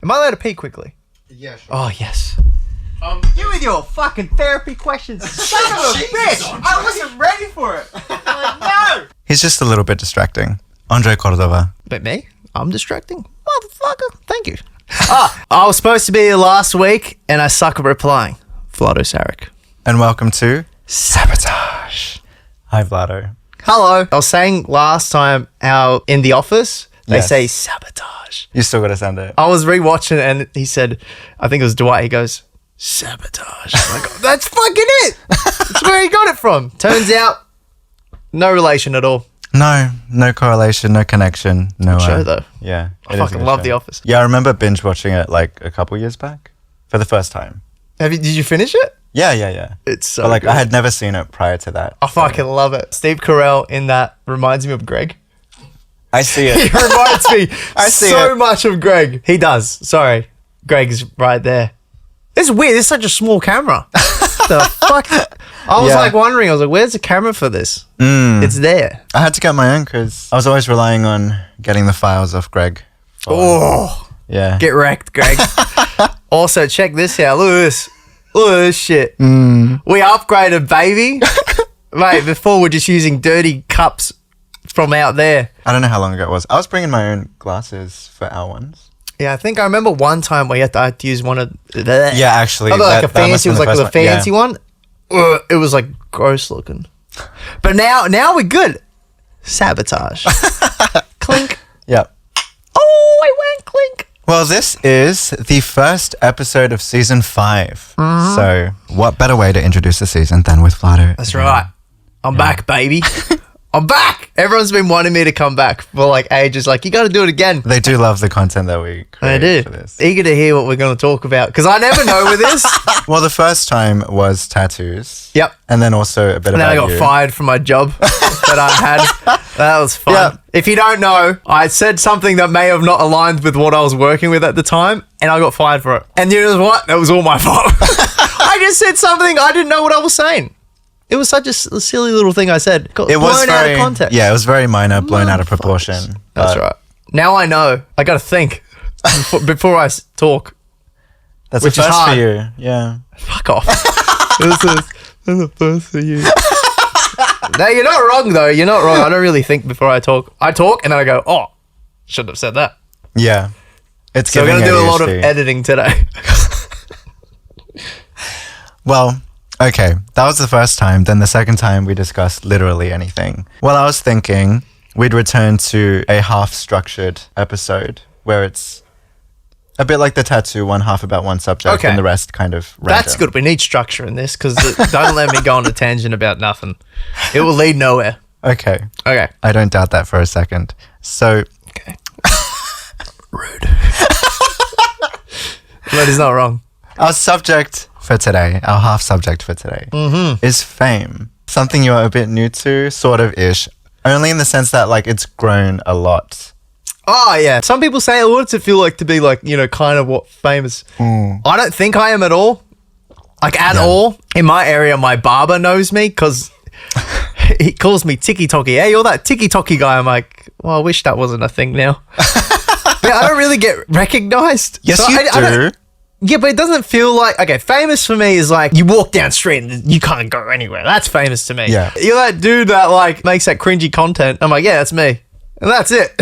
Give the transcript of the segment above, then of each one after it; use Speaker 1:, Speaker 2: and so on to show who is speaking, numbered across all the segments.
Speaker 1: Am I allowed to pee quickly?
Speaker 2: Yeah, sure.
Speaker 1: Oh, yes. You with your fucking therapy questions. Son of a bitch! I wasn't ready for it. No!
Speaker 3: He's just a little bit distracting. Andre Cordova.
Speaker 1: But me? I'm distracting? Motherfucker. Thank you. I was supposed to be here last week, and I suck at replying. Vlado Saric.
Speaker 3: And welcome to Sabotage. Hi, Vlado.
Speaker 1: Hello. I was saying last time how in the office, they say sabotage.
Speaker 3: You still got to send it.
Speaker 1: I was rewatching it and he said, I think it was Dwight, he goes, sabotage. I'm like, that's fucking it. That's where he got it from. Turns out, no relation at all.
Speaker 3: No correlation, no connection. No
Speaker 1: show though.
Speaker 3: Yeah.
Speaker 1: I fucking love The Office.
Speaker 3: Yeah, I remember binge watching it like a couple years back for the first time.
Speaker 1: Did you finish it?
Speaker 3: Yeah.
Speaker 1: It's so
Speaker 3: But
Speaker 1: good.
Speaker 3: I had never seen it prior to that.
Speaker 1: I fucking love it. Steve Carell in that reminds me of Greg.
Speaker 3: I see
Speaker 1: He
Speaker 3: it.
Speaker 1: reminds me
Speaker 3: I see
Speaker 1: so
Speaker 3: it.
Speaker 1: much of Greg. He does. Sorry. Greg's right there. It's weird. It's such a small camera. The fuck? I was like wondering, where's the camera for this? It's there.
Speaker 3: I had to get my own because I was always relying on getting the files off Greg.
Speaker 1: Oh,
Speaker 3: Yeah.
Speaker 1: get wrecked, Greg. Also, check this out. Look at this. Look at this shit. We upgraded, baby. Mate, before we're just using dirty cups from out there.
Speaker 3: I don't know how long ago it was. I was bringing my own glasses for our ones.
Speaker 1: Yeah, I think I remember one time where I had to use one of
Speaker 3: Yeah, actually.
Speaker 1: like a
Speaker 3: that must
Speaker 1: fancy, it
Speaker 3: have
Speaker 1: was
Speaker 3: been
Speaker 1: like
Speaker 3: the
Speaker 1: a
Speaker 3: first
Speaker 1: fancy
Speaker 3: one.
Speaker 1: one. It was like gross looking. But now we're good. Sabotage. Clink.
Speaker 3: Yeah.
Speaker 1: Oh, I went clink.
Speaker 3: Well, this is the first episode of season 5. So, what better way to introduce the season than with Vlado?
Speaker 1: That's right. I'm back, baby. I'm back. Everyone's been wanting me to come back for like ages. Like, you got to do it again.
Speaker 3: They do love the content that we
Speaker 1: I
Speaker 3: create
Speaker 1: do.
Speaker 3: for this.
Speaker 1: Eager to hear what we're going to talk about because I never know with this.
Speaker 3: Well, the first time was tattoos.
Speaker 1: Yep.
Speaker 3: And then also a bit
Speaker 1: And then
Speaker 3: about
Speaker 1: I got
Speaker 3: you.
Speaker 1: fired from my job that I had. That was fun.
Speaker 3: Yeah.
Speaker 1: If you don't know, I said something that may have not aligned with what I was working with at the time, and I got fired for it. And you know what? That was all my fault. I just said something. I didn't know what I was saying. It was such a silly little thing I said. Got
Speaker 3: It was
Speaker 1: blown out of context.
Speaker 3: Yeah, it was very minor, blown out of proportion.
Speaker 1: That's
Speaker 3: but
Speaker 1: right. Now I know. I got to think before I talk.
Speaker 3: That's
Speaker 1: Which
Speaker 3: a
Speaker 1: is
Speaker 3: first
Speaker 1: hard.
Speaker 3: for you. Yeah.
Speaker 1: Fuck off. This is a first for you. No, you're not wrong, though. You're not wrong. I don't really think before I talk. I talk, and then I go, oh, shouldn't have said that.
Speaker 3: Yeah. It's
Speaker 1: So we're going to do a lot of
Speaker 3: ADHD.
Speaker 1: editing today.
Speaker 3: Well, okay, that was the first time. Then the second time we discussed literally anything. Well, I was thinking we'd return to a half-structured episode where it's a bit like the tattoo, one half about one subject
Speaker 1: Okay.
Speaker 3: and the rest kind of random.
Speaker 1: That's good. We need structure in this because don't let me go on a tangent about nothing. It will lead nowhere.
Speaker 3: Okay,
Speaker 1: Okay.
Speaker 3: I don't doubt that for a second. So,
Speaker 1: Okay. Rude. But he's not wrong.
Speaker 3: our subject for today, our half subject for today, is fame. Something you are a bit new to, sort of ish, only in the sense that like it's grown a lot.
Speaker 1: Oh, yeah. Some people say, what does it feel like to be like, you know, kind of what famous? I don't think I am at all. Like at all. In my area, my barber knows me because he calls me Tiki Toki. Hey, you're that Tiki Toki guy. I'm like, well, I wish that wasn't a thing now. But I don't really get recognized.
Speaker 3: Yes,
Speaker 1: So
Speaker 3: you
Speaker 1: I don't-
Speaker 3: do.
Speaker 1: Yeah, but it doesn't feel like, okay, famous for me is like you walk down the street and you can't go anywhere. That's famous to me.
Speaker 3: Yeah.
Speaker 1: You're that dude that like makes that cringy content. I'm like, yeah, that's me. And that's it.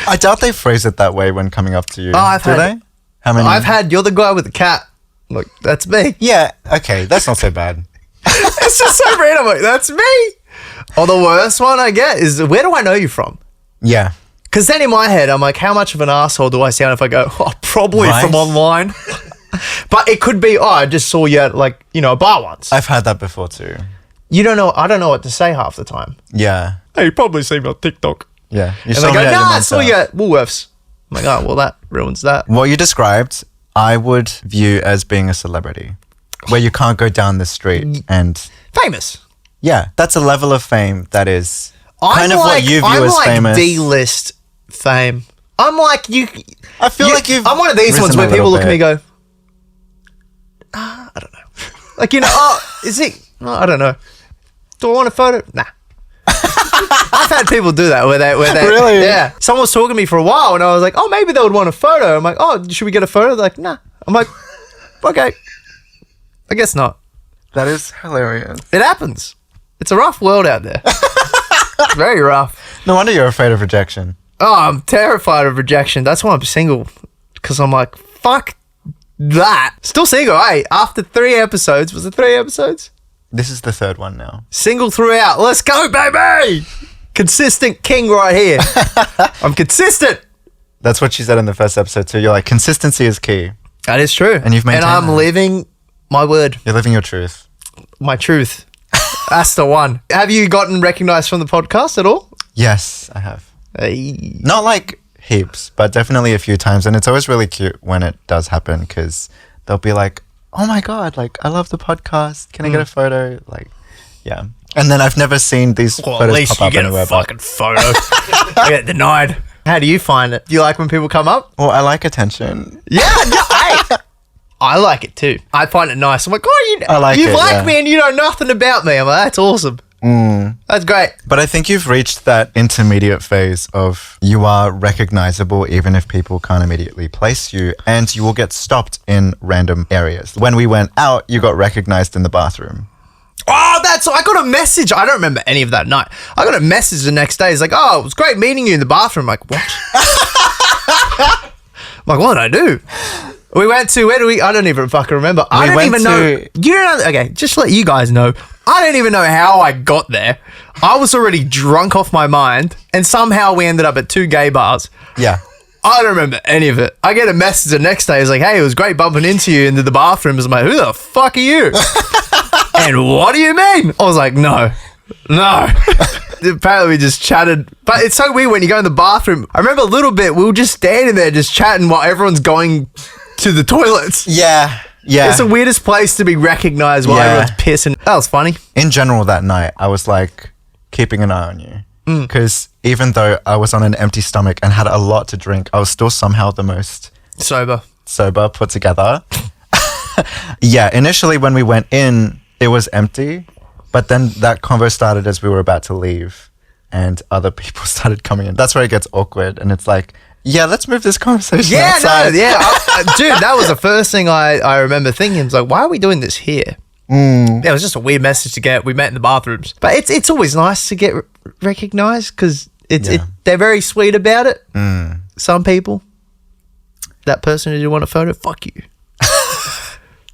Speaker 3: I doubt they phrase it that way when coming up to you.
Speaker 1: I've
Speaker 3: do
Speaker 1: had
Speaker 3: they?
Speaker 1: it.
Speaker 3: How many?
Speaker 1: I've had, you're the guy with the cat. Look, that's me.
Speaker 3: Yeah, okay, that's not so bad.
Speaker 1: It's just so random. Like, that's me. Or the worst one I get is, where do I know you from?
Speaker 3: Yeah.
Speaker 1: Because then in my head, I'm like, how much of an asshole do I sound if I go, oh, probably
Speaker 3: Right.
Speaker 1: from online? But it could be, oh, I just saw you at like, you know, a bar once.
Speaker 3: I've had that before too.
Speaker 1: You don't know, I don't know what to say half the time.
Speaker 3: Yeah.
Speaker 1: Hey, you probably see me on TikTok.
Speaker 3: Yeah. You
Speaker 1: And
Speaker 3: saw
Speaker 1: they
Speaker 3: me
Speaker 1: go,
Speaker 3: at your
Speaker 1: nah, I
Speaker 3: mom's
Speaker 1: saw
Speaker 3: house.
Speaker 1: you at Woolworths. I'm like, oh, well, that ruins that.
Speaker 3: What you described, I would view as being a celebrity. Where you can't go down the street and...
Speaker 1: Famous.
Speaker 3: Yeah, that's a level of fame that is kind of what you view
Speaker 1: I'm
Speaker 3: as
Speaker 1: like
Speaker 3: famous.
Speaker 1: D-list fame. I'm like you.
Speaker 3: I feel like you've
Speaker 1: I'm one of these ones
Speaker 3: risen a
Speaker 1: where people
Speaker 3: little
Speaker 1: look at me
Speaker 3: bit.
Speaker 1: and go, I don't know. Like, you know, oh, is it? Oh, I don't know. Do I want a photo? Nah. I've had people do that where they
Speaker 3: Really?
Speaker 1: Yeah. Someone was talking to me for a while and I was like, oh, maybe they would want a photo. I'm like, oh, should we get a photo? They're like, nah. I'm like, okay. I guess not.
Speaker 3: That is hilarious.
Speaker 1: It happens. It's a rough world out there. It's very rough.
Speaker 3: No wonder you're afraid of rejection.
Speaker 1: Oh, I'm terrified of rejection. That's why I'm single. Because I'm like, fuck that. Still single. Hey, after 3 episodes. Was it 3 episodes?
Speaker 3: This is the 3rd one now.
Speaker 1: Single throughout. Let's go, baby. Consistent king right here. I'm consistent.
Speaker 3: That's what she said in the first episode too. You're like, consistency is key.
Speaker 1: That is true.
Speaker 3: And you've maintained
Speaker 1: I'm
Speaker 3: that.
Speaker 1: living my word.
Speaker 3: You're living your truth.
Speaker 1: My truth. That's the one. Have you gotten recognized from the podcast at all?
Speaker 3: Yes, I have.
Speaker 1: Hey.
Speaker 3: Not like heaps, but definitely a few times. And it's always really cute when it does happen because they'll be like, oh my God, like, I love the podcast. Can I get a photo? Like, yeah. And then I've never seen these
Speaker 1: Well, at
Speaker 3: photos
Speaker 1: least
Speaker 3: pop
Speaker 1: you
Speaker 3: up
Speaker 1: get
Speaker 3: anywhere.
Speaker 1: a fucking photo. I get denied. How do you find it? Do you like when people come up?
Speaker 3: Well, I like attention.
Speaker 1: Yeah, no, I like it too. I find it nice. I'm like, oh,
Speaker 3: I like
Speaker 1: you
Speaker 3: it,
Speaker 1: like
Speaker 3: yeah.
Speaker 1: me and you know nothing about me. I'm like, that's awesome. That's great.
Speaker 3: But I think you've reached that intermediate phase of you are recognizable even if people can't immediately place you, and you will get stopped in random areas. When we went out, you got recognized in the bathroom.
Speaker 1: Oh, I got a message. I don't remember any of that night. I got a message the next day. It's like, oh, it was great meeting you in the bathroom. I'm like, what? I'm like, what did I do? We went to, where do we, I don't even fucking remember. I don't even know. You don't know. Okay, just to let you guys know, I don't even know how I got there. I was already drunk off my mind and somehow we ended up at 2 gay bars.
Speaker 3: Yeah.
Speaker 1: I don't remember any of it. I get a message the next day. It's like, hey, it was great bumping into you into the bathrooms. I'm like, who the fuck are you? And what do you mean? I was like, no. Apparently we just chatted. But it's so weird when you go in the bathroom. I remember a little bit, we were just standing there just chatting while everyone's going to the toilets.
Speaker 3: Yeah.
Speaker 1: It's the weirdest place to be recognized while everyone's pissing. That was funny.
Speaker 3: In general, that night, I was like keeping an eye on you. Because even though I was on an empty stomach and had a lot to drink, I was still somehow the most
Speaker 1: Sober,
Speaker 3: put together. Yeah, initially when we went in, it was empty. But then that convo started as we were about to leave and other people started coming in. That's where it gets awkward. And it's like, yeah, let's move this conversation outside.
Speaker 1: Dude, that was the first thing I remember thinking. It was like, why are we doing this here? Yeah, it was just a weird message to get. We met in the bathrooms. But it's always nice to get recognized because they're very sweet about it. Some people. That person who didn't want a photo, fuck you.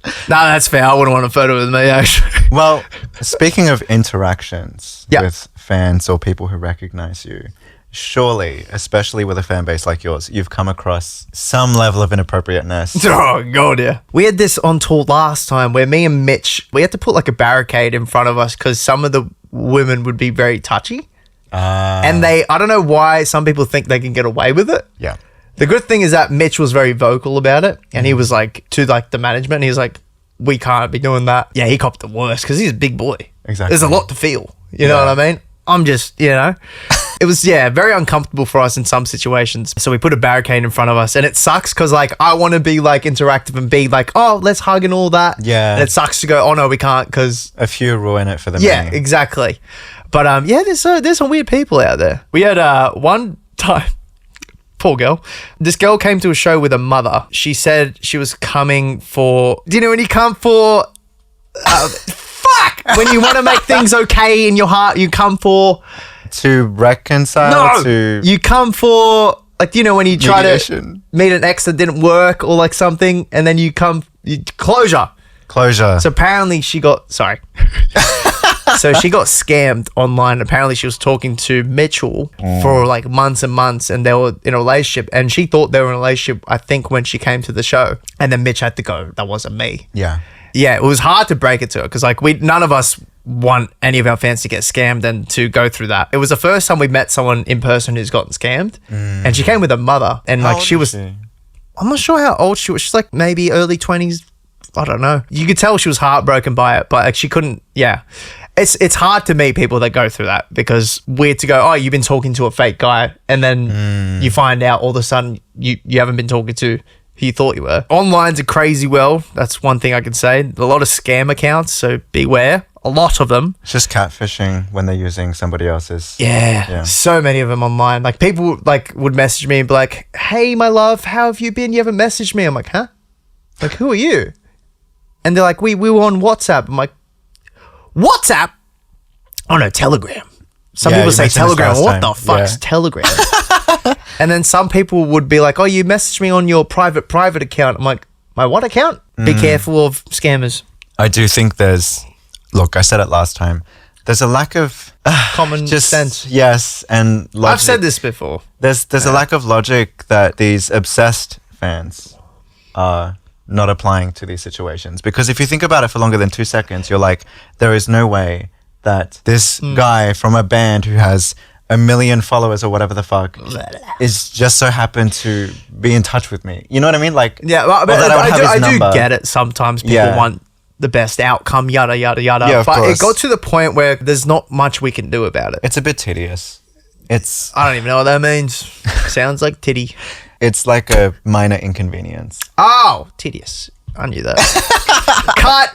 Speaker 1: No, that's fair. I wouldn't want a photo with me, actually.
Speaker 3: Well, speaking of interactions
Speaker 1: Yeah.
Speaker 3: with fans or people who recognize you, surely, especially with a fan base like yours, you've come across some level of inappropriateness.
Speaker 1: Oh, God, yeah. We had this on tour last time where me and Mitch, we had to put like a barricade in front of us because some of the women would be very touchy. And I don't know why some people think they can get away with it.
Speaker 3: Yeah.
Speaker 1: The good thing is that Mitch was very vocal about it, and he was like, to like the management, he was like, we can't be doing that. Yeah, he copped the worst because he's a big boy.
Speaker 3: Exactly.
Speaker 1: There's a lot to feel. You know what I mean? I'm just, it was, very uncomfortable for us in some situations. So we put a barricade in front of us, and it sucks because like I want to be like interactive and be like, oh, let's hug and all that.
Speaker 3: Yeah.
Speaker 1: And it sucks to go, oh no, we can't because
Speaker 3: A few ruin it for the
Speaker 1: yeah,
Speaker 3: many.
Speaker 1: exactly. But there's some weird people out there. We had one time, poor girl. This girl came to a show with a mother. She said she was coming for. Do you know when you come for? Fuck! When you want to make things okay in your heart, you come for.
Speaker 3: To reconcile to
Speaker 1: You come for like when you try
Speaker 3: mediation.
Speaker 1: to meet an ex that didn't work or like something, and then you closure.
Speaker 3: Closure.
Speaker 1: So apparently she got So she got scammed online. Apparently she was talking to Mitchell for like months and months, and they were in a relationship, and she thought they were in a relationship, I think, when she came to the show. And then Mitch had to go, that wasn't me.
Speaker 3: Yeah.
Speaker 1: Yeah, it was hard to break it to her because like none of us want any of our fans to get scammed and to go through that. It was the first time we met someone in person who's gotten scammed, and she came with her mother, and
Speaker 3: How
Speaker 1: like
Speaker 3: old
Speaker 1: she was,
Speaker 3: she?
Speaker 1: I'm not sure how old she was. She's like maybe early 20s. I don't know. You could tell she was heartbroken by it, but like she couldn't. Yeah, it's hard to meet people that go through that because weird to go, oh, you've been talking to a fake guy, and then you find out all of a sudden you haven't been talking to who you thought you were. Online's a crazy world. That's one thing I can say. A lot of scam accounts, so beware. A lot of them.
Speaker 3: It's just catfishing when they're using somebody else's.
Speaker 1: Yeah. So many of them online. Like people like would message me and be like, "Hey, my love, how have you been? You haven't messaged me." I'm like, "Huh? Like, who are you?" And they're like, we were on WhatsApp. I'm like, WhatsApp? Oh no, Telegram. Some people say Telegram. What the fuck's Telegram? And then some people would be like, "Oh, you messaged me on your private account." I'm like, "My what account?" Be careful of scammers.
Speaker 3: I do think look, I said it last time. There's a lack of
Speaker 1: common sense.
Speaker 3: Yes, and logic.
Speaker 1: I've said this before.
Speaker 3: There's a lack of logic that these obsessed fans are not applying to these situations. Because if you think about it for longer than 2 seconds, you're like, there is no way that this guy from a band who has 1 million followers or whatever the fuck is just so happened to be in touch with me. You know what I mean? Like,
Speaker 1: yeah, well, I do get it. Sometimes people want the best outcome, yada, yada, yada.
Speaker 3: Yeah,
Speaker 1: but it got to the point where there's not much we can do about it.
Speaker 3: It's a bit tedious. I
Speaker 1: don't even know what that means. Sounds like titty.
Speaker 3: It's like a minor inconvenience.
Speaker 1: Oh, tedious. I knew that. Cut.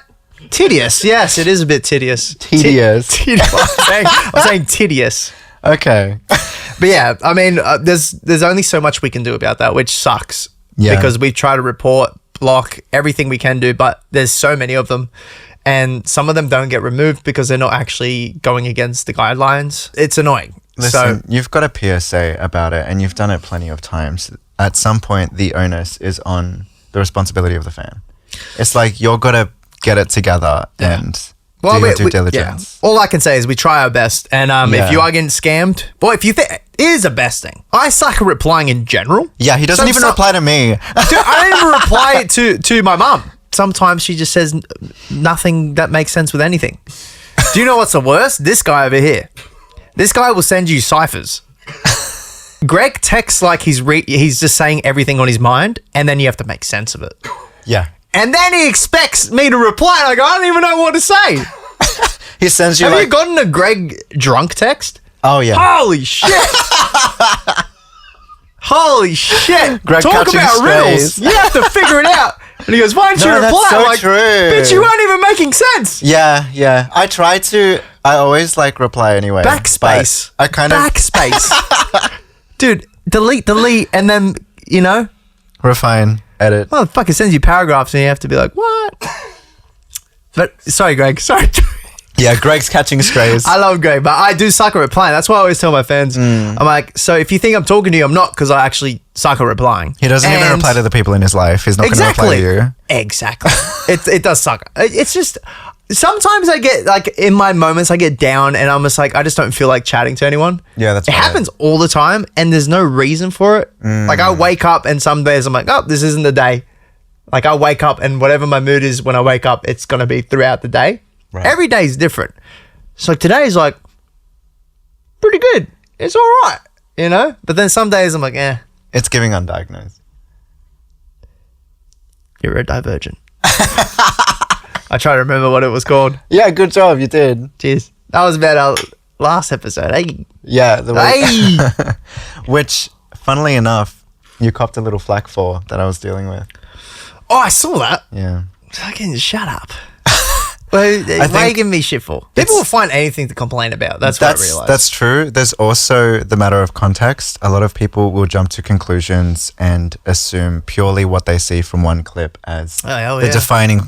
Speaker 1: Tedious. Yes, it is a bit tedious.
Speaker 3: Tedious.
Speaker 1: I'm saying tedious.
Speaker 3: Okay.
Speaker 1: But yeah, I mean, there's only so much we can do about that, which sucks.
Speaker 3: Yeah.
Speaker 1: Because we try to report, block, everything we can do, but there's so many of them. And some of them don't get removed because they're not actually going against the guidelines. It's annoying.
Speaker 3: Listen, you've got a PSA about it and you've done it plenty of times. At some point, the onus is on the responsibility of the fan. It's like you're got to get it together and do your due diligence.
Speaker 1: Yeah. All I can say is we try our best. And if you are getting scammed, if you think it is the best thing. I suck at replying in general.
Speaker 3: Yeah, he doesn't even reply to me.
Speaker 1: Dude, I don't even reply to my mum. Sometimes she just says nothing that makes sense with anything. Do you know what's the worst? This guy over here. This guy will send you ciphers. Greg texts like he's just saying everything on his mind, and then you have to make sense of it.
Speaker 3: Yeah.
Speaker 1: And then he expects me to reply, and I go, I don't even know what to say.
Speaker 3: He sends you
Speaker 1: Have you gotten a Greg drunk text?
Speaker 3: Oh, yeah.
Speaker 1: Holy shit. Holy shit.
Speaker 3: Greg
Speaker 1: Talk about riddles. You have to figure it out. And he goes, why don't you reply?
Speaker 3: That's so
Speaker 1: I'm like,
Speaker 3: true.
Speaker 1: bitch, you aren't even making sense.
Speaker 3: Yeah. I always reply anyway.
Speaker 1: Backspace.
Speaker 3: I kind of...
Speaker 1: Backspace. Dude, delete, and then,
Speaker 3: refine, edit.
Speaker 1: Motherfucker sends you paragraphs and you have to be like, what? But, sorry, Greg. Sorry.
Speaker 3: Yeah, Greg's catching strays.
Speaker 1: I love Greg, but I do suck at replying. That's why I always tell my fans, I'm like, so if you think I'm talking to you, I'm not, because I actually suck at replying.
Speaker 3: He doesn't even reply to the people in his life. He's not going to reply to you.
Speaker 1: Exactly. It does suck. It's just, sometimes I get, in my moments, I get down and I'm just like, I just don't feel like chatting to anyone.
Speaker 3: Yeah, that's
Speaker 1: It happens all the time and there's no reason for it. Like, I wake up and some days I'm like, oh, this isn't the day. Like, I wake up and whatever my mood is when I wake up, it's going to be throughout the day. Right. Every day is different. So today is pretty good. It's all right, But then some days I'm like,
Speaker 3: It's giving undiagnosed.
Speaker 1: You're a divergent. I try to remember what it was called.
Speaker 3: Yeah, good job. You did.
Speaker 1: Cheers. That was about our last episode. Hey.
Speaker 3: Yeah.
Speaker 1: Hey.
Speaker 3: Which, funnily enough, you copped a little flack for that I was dealing with.
Speaker 1: Oh, I saw that.
Speaker 3: Yeah.
Speaker 1: Fucking shut up. Why are you giving me shit for? People will find anything to complain about. That's what I realized.
Speaker 3: That's true. There's also the matter of context. A lot of people will jump to conclusions and assume purely what they see from one clip as the defining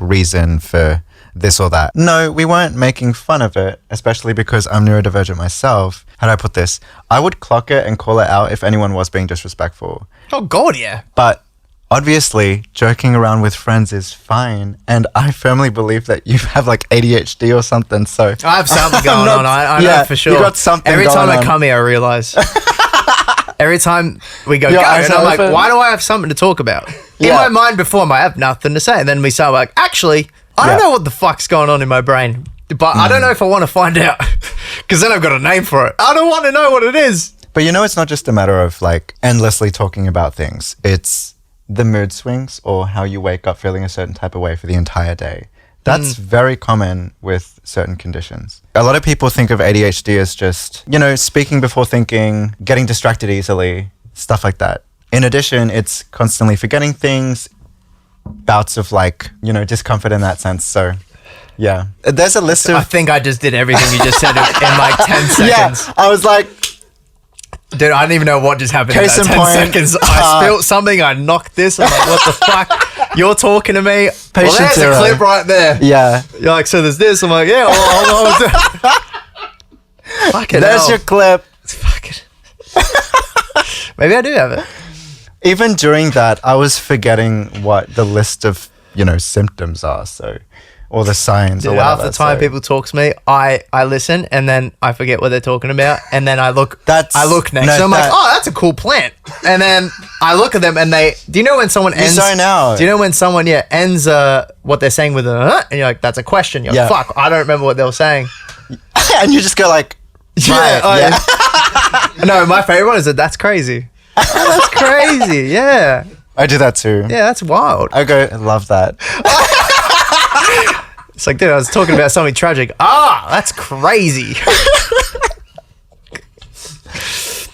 Speaker 3: reason for this or that. No, we weren't making fun of it, especially because I'm neurodivergent myself. How do I put this? I would clock it and call it out if anyone was being disrespectful.
Speaker 1: Oh, God, yeah.
Speaker 3: But obviously, joking around with friends is fine, and I firmly believe that you have ADHD or something. So
Speaker 1: I have something going on. I know for sure.
Speaker 3: You got something.
Speaker 1: Every
Speaker 3: going
Speaker 1: time
Speaker 3: on.
Speaker 1: I come here, I realize. Every time we go, and I'm like, why do I have something to talk about? In my mind, before I have nothing to say, and then we start actually, I don't know what the fuck's going on in my brain, but I don't know if I want to find out, because then I've got a name for it. I don't want to know what it is.
Speaker 3: But it's not just a matter of endlessly talking about things. It's the mood swings or how you wake up feeling a certain type of way for the entire day. That's very common with certain conditions. A lot of people think of ADHD as just, speaking before thinking, getting distracted easily, stuff like that. in addition, it's constantly forgetting things, bouts of like, discomfort in that sense. So yeah, there's a list of...
Speaker 1: I think I just did everything you just said in like 10 seconds.
Speaker 3: Yeah, I was like...
Speaker 1: Dude, I don't even know what just happened in
Speaker 3: Case
Speaker 1: that
Speaker 3: in
Speaker 1: 10
Speaker 3: point,
Speaker 1: seconds. I spilt something, I knocked this. I'm like, what the fuck? You're talking to me. Well, there's
Speaker 3: zero.
Speaker 1: a clip right there.
Speaker 3: Yeah.
Speaker 1: You're like, so there's this. I'm like, yeah, well, fucking
Speaker 3: There's
Speaker 1: hell.
Speaker 3: your clip.
Speaker 1: Fucking... Maybe I do have it.
Speaker 3: Even during that, I was forgetting what the list of, symptoms are. So, or the signs or
Speaker 1: Dude,
Speaker 3: whatever.
Speaker 1: half the time people talk to me, I listen and then I forget what they're talking about, and then I look next. So I'm like, oh, that's a cool plant. And then I look at them and do you know when someone ends?
Speaker 3: zone out.
Speaker 1: Do you know when someone ends what they're saying with a and you're like, that's a question. You're like, fuck, I don't remember what they were saying.
Speaker 3: And you just go like, right,
Speaker 1: yeah. No, my favorite one is that's crazy. Oh, that's crazy. Yeah.
Speaker 3: I do that too.
Speaker 1: Yeah, that's wild.
Speaker 3: I go, love that.
Speaker 1: It's like, dude, I was talking about something tragic. That's crazy.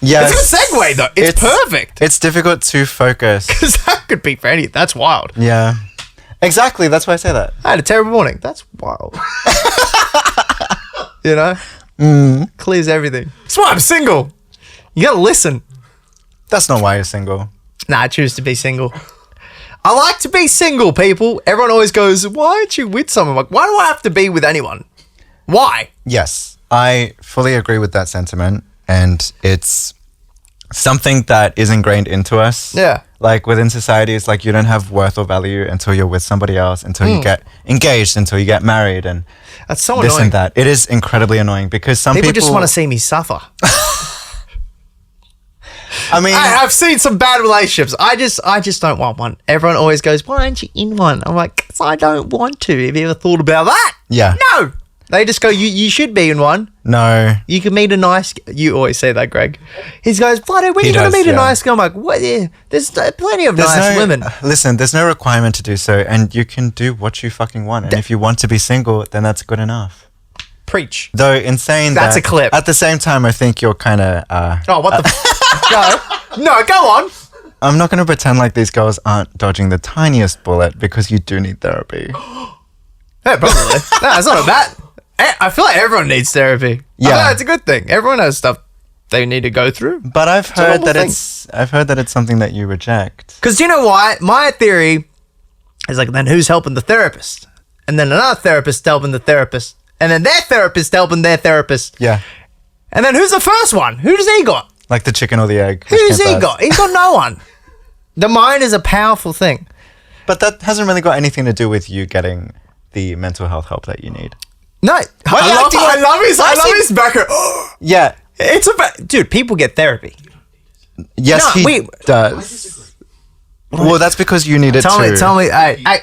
Speaker 3: Yeah,
Speaker 1: it's a good segue though. It's perfect.
Speaker 3: It's difficult to focus.
Speaker 1: Because that could be for anything. That's wild.
Speaker 3: Yeah, exactly. That's why I say that.
Speaker 1: I had a terrible morning. That's wild. Clears everything. That's why I'm single. You gotta listen.
Speaker 3: That's not why you're single.
Speaker 1: Nah, I choose to be single. I like to be single, people. Everyone always goes, why aren't you with someone? Like, why do I have to be with anyone? Why?
Speaker 3: Yes, I fully agree with that sentiment. And it's something that is ingrained into us.
Speaker 1: Yeah.
Speaker 3: Like within society, it's like you don't have worth or value until you're with somebody else, until you get engaged, until you get married, and
Speaker 1: that's so
Speaker 3: this
Speaker 1: annoying.
Speaker 3: and that. It is incredibly annoying because some people
Speaker 1: just want to see me suffer.
Speaker 3: I mean,
Speaker 1: I've seen some bad relationships. I just don't want one. Everyone always goes, why aren't you in one? I'm like, 'cause I don't want to. Have you ever thought about that?
Speaker 3: Yeah.
Speaker 1: No. They just go, you should be in one.
Speaker 3: No.
Speaker 1: You can meet a nice... You always say that, Greg. He goes, Vlado, when are you going to meet a nice girl? I'm like, what? Yeah, there's plenty of nice women.
Speaker 3: Listen, there's no requirement to do so, and you can do what you fucking want. And if you want to be single, then that's good enough.
Speaker 1: Preach.
Speaker 3: Though in saying
Speaker 1: that's a clip.
Speaker 3: At the same time, I think you're kind of...
Speaker 1: oh, what the... Go. No, go on.
Speaker 3: I'm not going to pretend like these girls aren't dodging the tiniest bullet because you do need therapy.
Speaker 1: Yeah, probably. No, it's not a bad... I feel like everyone needs therapy.
Speaker 3: Yeah.
Speaker 1: It's a good thing. Everyone has stuff they need to go through.
Speaker 3: But I've heard that it's something that you reject.
Speaker 1: Because do you know why? My theory is like, then who's helping the therapist? And then another therapist helping the therapist. And then their therapist helping their therapist.
Speaker 3: Yeah.
Speaker 1: And then who's the first one? Who does he got?
Speaker 3: Like the chicken or the egg.
Speaker 1: Who's he got? He's got no one. The mind is a powerful thing.
Speaker 3: But that hasn't really got anything to do with you getting the mental health help that you need.
Speaker 1: No, I love his background.
Speaker 3: Yeah,
Speaker 1: it's about, dude. People get therapy.
Speaker 3: Yes, he does. Well, that's because you need it too.
Speaker 1: Tell me.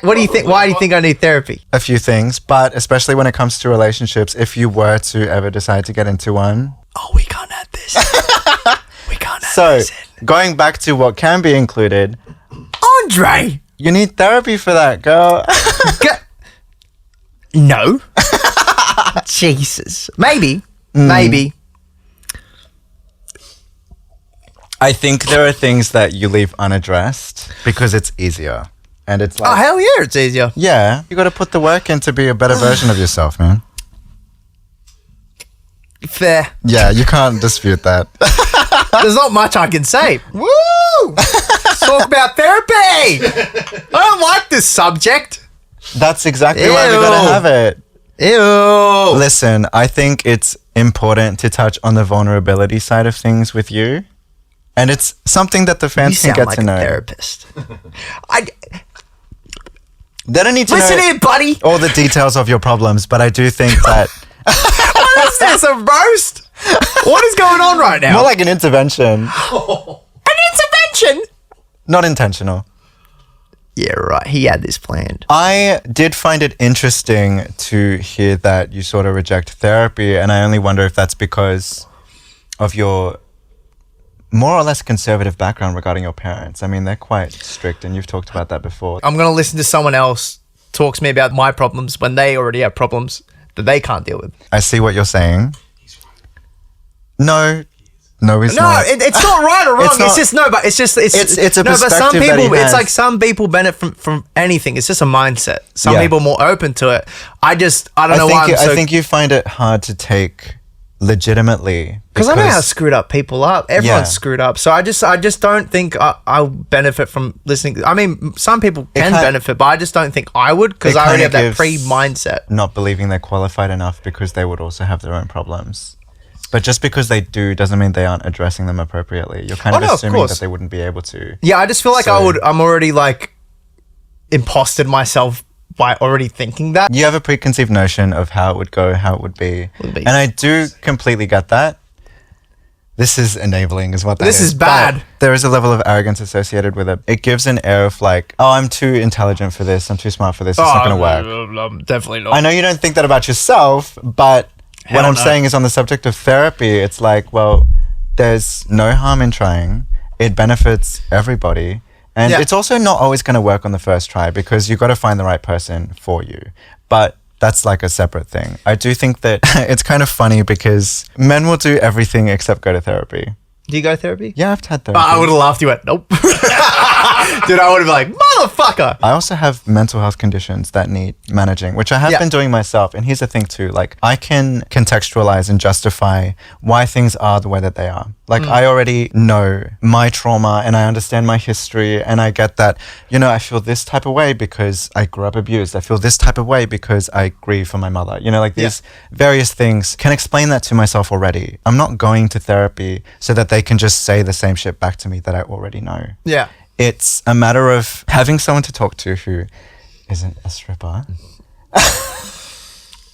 Speaker 1: What do you think? Why do you think I need therapy?
Speaker 3: A few things, but especially when it comes to relationships, if you were to ever decide to get into one.
Speaker 1: Oh, we can't add this. We can't add this in.
Speaker 3: Going back to what can be included,
Speaker 1: Andre,
Speaker 3: you need therapy for that, girl.
Speaker 1: No. Jesus. Maybe.
Speaker 3: I think there are things that you leave unaddressed because it's easier. And it's like...
Speaker 1: Oh, hell yeah, it's easier.
Speaker 3: Yeah. You got to put the work in to be a better version of yourself, man.
Speaker 1: Fair.
Speaker 3: Yeah, you can't dispute that.
Speaker 1: There's not much I can say. Woo! Let's talk about therapy. I don't like this subject.
Speaker 3: That's exactly why we got to have it.
Speaker 1: Ew.
Speaker 3: Listen, I think it's important to touch on the vulnerability side of things with you. And it's something that the fans can get to know.
Speaker 1: You sound like a therapist.
Speaker 3: They don't need to
Speaker 1: Listen
Speaker 3: know
Speaker 1: here, buddy.
Speaker 3: all the details of your problems, but I do think that...
Speaker 1: What is this, a roast? What is going on right now?
Speaker 3: More like an intervention.
Speaker 1: An intervention?
Speaker 3: Not intentional.
Speaker 1: Yeah, right. He had this planned.
Speaker 3: I did find it interesting to hear that you sort of reject therapy, and I only wonder if that's because of your more or less conservative background regarding your parents. I mean, they're quite strict, and you've talked about that before.
Speaker 1: I'm going to listen to someone else talk to me about my problems when they already have problems that they can't deal with.
Speaker 3: I see what you're saying. No, No, he's
Speaker 1: No,
Speaker 3: not.
Speaker 1: it's not right or wrong. It's just no, but it's a
Speaker 3: perspective
Speaker 1: but some
Speaker 3: that
Speaker 1: people,
Speaker 3: he has.
Speaker 1: it's like some people benefit from anything. It's just a mindset. Some
Speaker 3: Yeah.
Speaker 1: people are more open to it. I don't know why.
Speaker 3: I think you find it hard to take legitimately
Speaker 1: because I know how screwed up people are. Everyone's screwed up. So I just don't think I'll benefit from listening. I mean, some people can benefit, but I just don't think I would because I already have that pre-mindset.
Speaker 3: Not believing they're qualified enough because they would also have their own problems. But just because they do doesn't mean they aren't addressing them appropriately. You're kind of assuming that they wouldn't be able to.
Speaker 1: Yeah, I just feel like I'm already like imposted myself by already thinking that.
Speaker 3: You have a preconceived notion of how it would go, how it would be. And I do completely get that. This is enabling is what that is.
Speaker 1: This is bad.
Speaker 3: But there is a level of arrogance associated with it. It gives an air of like, oh, I'm too intelligent for this. I'm too smart for this. It's not going to work.
Speaker 1: I'm definitely not.
Speaker 3: I know you don't think that about yourself, but what I'm saying is on the subject of therapy, it's like, well, there's no harm in trying. It benefits everybody. And it's also not always going to work on the first try because you've got to find the right person for you. But that's like a separate thing. I do think that it's kind of funny because men will do everything except go to therapy.
Speaker 1: Do you go to therapy?
Speaker 3: Yeah, I've had therapy.
Speaker 1: I would have laughed. You went, nope. Dude, I would have been like, motherfucker.
Speaker 3: I also have mental health conditions that need managing, which I have been doing myself. And here's the thing too, like I can contextualize and justify why things are the way that they are. Like I already know my trauma and I understand my history and I get that, you know, I feel this type of way because I grew up abused. I feel this type of way because I grieve for my mother. You know, like these various things can explain that to myself already. I'm not going to therapy so that they can just say the same shit back to me that I already know.
Speaker 1: Yeah.
Speaker 3: It's a matter of having someone to talk to who isn't a stripper.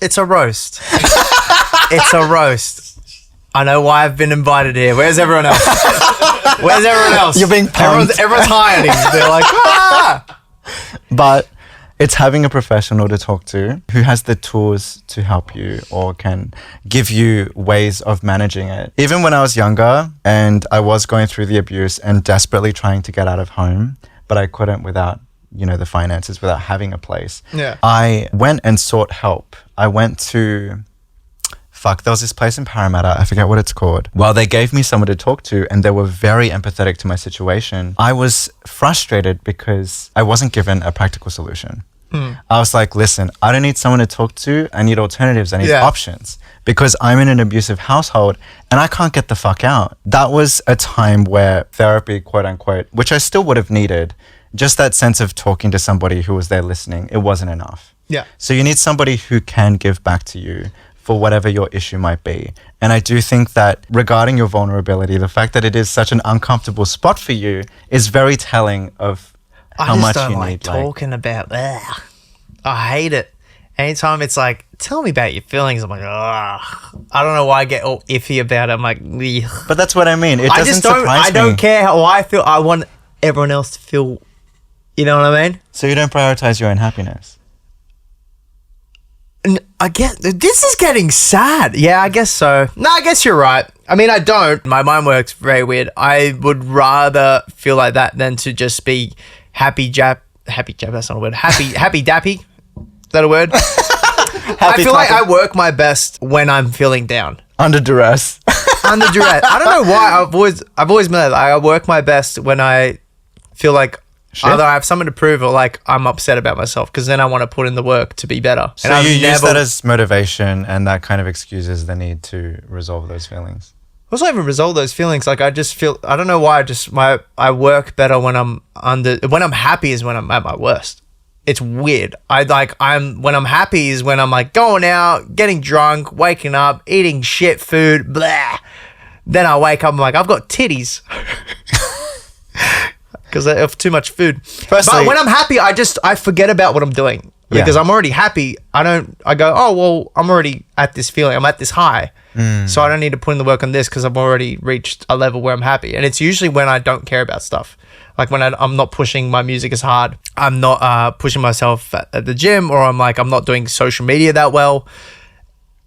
Speaker 1: It's a roast. It's a roast. I know why I've been invited here. Where's everyone else? Where's everyone else?
Speaker 3: You're being punked.
Speaker 1: Everyone's hiding. They're like, ah!
Speaker 3: But it's having a professional to talk to who has the tools to help you or can give you ways of managing it. Even when I was younger and I was going through the abuse and desperately trying to get out of home, but I couldn't without, you know, the finances, without having a place.
Speaker 1: Yeah.
Speaker 3: I went and sought help. I went to... there was this place in Parramatta, I forget what it's called. Well, they gave me someone to talk to and they were very empathetic to my situation. I was frustrated because I wasn't given a practical solution. I was like, listen, I don't need someone to talk to. I need alternatives. I need options because I'm in an abusive household and I can't get the fuck out. That was a time where therapy, quote unquote, which I still would have needed, just that sense of talking to somebody who was there listening, it wasn't enough.
Speaker 1: Yeah.
Speaker 3: So you need somebody who can give back to you for whatever your issue might be. And I do think that regarding your vulnerability, the fact that it is such an uncomfortable spot for you is very telling of how much you
Speaker 1: like
Speaker 3: need.
Speaker 1: Talking about that. I hate it. Anytime it's like, tell me about your feelings, I'm like, ugh. I don't know why I get all iffy about it. I'm like, ugh.
Speaker 3: But that's what I mean. It doesn't surprise me.
Speaker 1: I don't care how I feel. I want everyone else to feel, you know what I mean?
Speaker 3: So you don't prioritize your own happiness?
Speaker 1: I get this is getting sad. Yeah, I guess so. No, I guess you're right. I mean, I don't. My mind works very weird. I would rather feel like that than to just be happy jap. That's not a word. Happy dappy. Is that a word? I feel like I work my best when I'm feeling down.
Speaker 3: Under duress.
Speaker 1: Under duress. I don't know why. I've always been like I work my best when I feel like either I have something to prove or like I'm upset about myself because then I want to put in the work to be better.
Speaker 3: So and you use that as motivation and that kind of excuses the need to resolve those feelings.
Speaker 1: I also even resolve those feelings. Like I just feel, I don't know why I work better when I'm happy is when I'm at my worst. It's weird. When I'm happy is when I'm like going out, getting drunk, waking up, eating shit food, blah. Then I wake up, I'm like, I've got titties. Because I have too much food. Firstly, but when I'm happy, I forget about what I'm doing. Because I'm already happy. I go, oh, well, I'm already at this feeling. I'm at this high. So I don't need to put in the work on this because I've already reached a level where I'm happy. And it's usually when I don't care about stuff. Like when I'm not pushing my music as hard. I'm not pushing myself at the gym, or I'm not doing social media that well.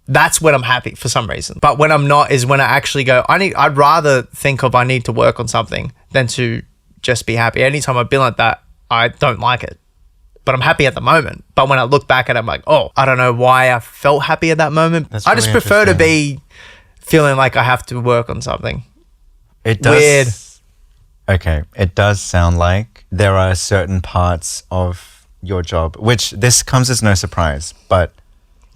Speaker 1: That's when I'm happy for some reason. But when I'm not is when I actually go, I'd rather think of I need to work on something than to just be happy. Anytime I've been like that, I don't like it. But I'm happy at the moment. But when I look back at it, I'm like, oh, I don't know why I felt happy at that moment. I just prefer to be feeling like I have to work on something.
Speaker 3: It does.
Speaker 1: Weird.
Speaker 3: Okay, it does sound like there are certain parts of your job, which this comes as no surprise, but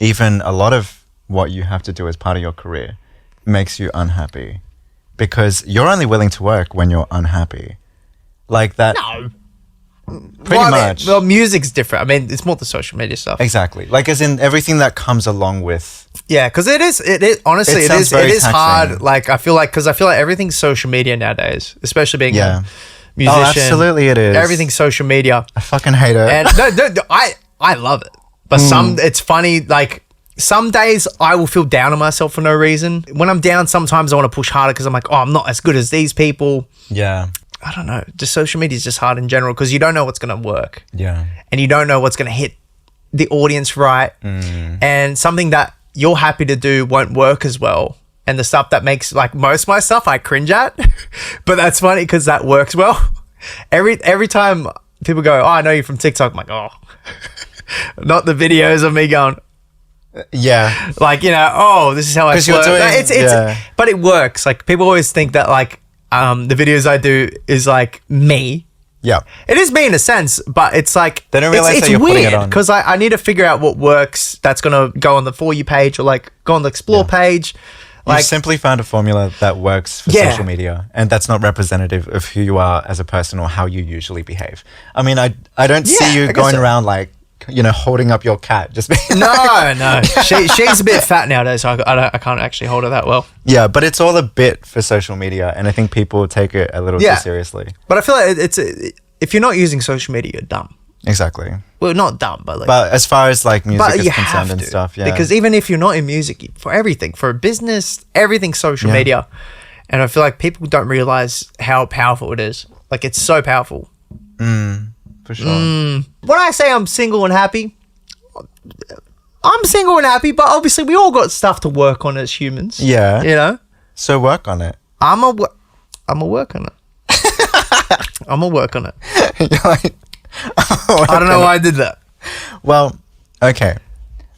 Speaker 3: even a lot of what you have to do as part of your career makes you unhappy because you're only willing to work when you're unhappy. Like that.
Speaker 1: No.
Speaker 3: Pretty much.
Speaker 1: Well, music's different. I mean, it's more the social media stuff.
Speaker 3: Exactly. Like as in everything that comes along with.
Speaker 1: Yeah, because it is honestly,
Speaker 3: It
Speaker 1: it
Speaker 3: sounds very
Speaker 1: is hard.
Speaker 3: taxing.
Speaker 1: Like, I feel like everything's social media nowadays, especially being
Speaker 3: Yeah.
Speaker 1: a musician.
Speaker 3: Oh, absolutely it is.
Speaker 1: Everything's social media.
Speaker 3: I fucking hate it.
Speaker 1: And no, I love it. But it's funny, like, some days I will feel down on myself for no reason. When I'm down, sometimes I want to push harder because I'm like, oh, I'm not as good as these people.
Speaker 3: Yeah.
Speaker 1: I don't know. Just social media is just hard in general because you don't know what's going to work.
Speaker 3: Yeah.
Speaker 1: And you don't know what's going to hit the audience right. And something that you're happy to do won't work as well. And the stuff that makes, like, most of my stuff I cringe at. But that's funny because that works well. Every time people go, oh, I know you from TikTok, I'm like, oh. Not the videos of me going,
Speaker 3: Yeah.
Speaker 1: like, you know, oh, this is how I
Speaker 3: 'Cause you're
Speaker 1: flirt.
Speaker 3: doing- yeah.
Speaker 1: But it works. Like, people always think that, like, the videos I do is like me.
Speaker 3: Yeah.
Speaker 1: It is me in a sense, but it's like
Speaker 3: They don't realize
Speaker 1: it's
Speaker 3: that you're putting it
Speaker 1: weird
Speaker 3: on.
Speaker 1: because I need to figure out what works. That's gonna go on the For You page or like go on the Explore page.
Speaker 3: You've
Speaker 1: Like,
Speaker 3: simply found a formula that works for
Speaker 1: Yeah.
Speaker 3: social media, and that's not representative of who you are as a person or how you usually behave. I mean, I don't
Speaker 1: Yeah,
Speaker 3: see you
Speaker 1: I guess
Speaker 3: going
Speaker 1: so.
Speaker 3: around like, you know, holding up your cat. Just being
Speaker 1: no. She's a bit fat nowadays, so I can't actually hold her that well.
Speaker 3: Yeah, but it's all a bit for social media, and I think people take it a little
Speaker 1: Yeah.
Speaker 3: too seriously.
Speaker 1: But I feel like if you're not using social media, you're dumb.
Speaker 3: Exactly.
Speaker 1: Well, not dumb, but like.
Speaker 3: But as far as like music
Speaker 1: But
Speaker 3: is
Speaker 1: you
Speaker 3: concerned
Speaker 1: have
Speaker 3: and
Speaker 1: to,
Speaker 3: stuff, yeah.
Speaker 1: because even if you're not in music, for everything, for a business, everything's social
Speaker 3: Yeah.
Speaker 1: media, and I feel like people don't realize how powerful it is. Like, it's so powerful.
Speaker 3: for sure.
Speaker 1: When I say I'm single and happy, I'm single and happy, but obviously we all got stuff to work on as humans.
Speaker 3: Yeah.
Speaker 1: You know,
Speaker 3: So work on it.
Speaker 1: I'm a work on it. I'm a work on it.
Speaker 3: You're like,
Speaker 1: I don't know why I did that.
Speaker 3: well, okay.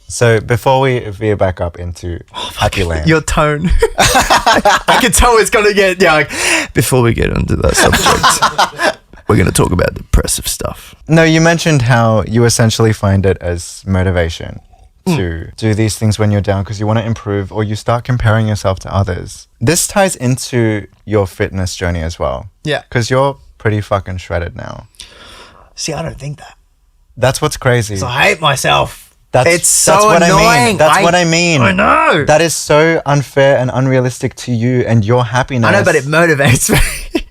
Speaker 3: So before we veer back up into Happy Land.
Speaker 1: Your tone. I can tell it's gonna get like. Before we get into that subject, we're gonna talk about depressive stuff.
Speaker 3: No, you mentioned how you essentially find it as motivation to do these things when you're down because you want to improve or you start comparing yourself to others. This ties into your fitness journey as well.
Speaker 1: Yeah.
Speaker 3: Because you're pretty fucking shredded now.
Speaker 1: See, I don't think that.
Speaker 3: That's what's crazy.
Speaker 1: So I hate myself.
Speaker 3: That's,
Speaker 1: It's so
Speaker 3: that's what
Speaker 1: annoying.
Speaker 3: I mean. That's what I mean.
Speaker 1: I know.
Speaker 3: That is so unfair and unrealistic to you and your happiness.
Speaker 1: I know, but it motivates me.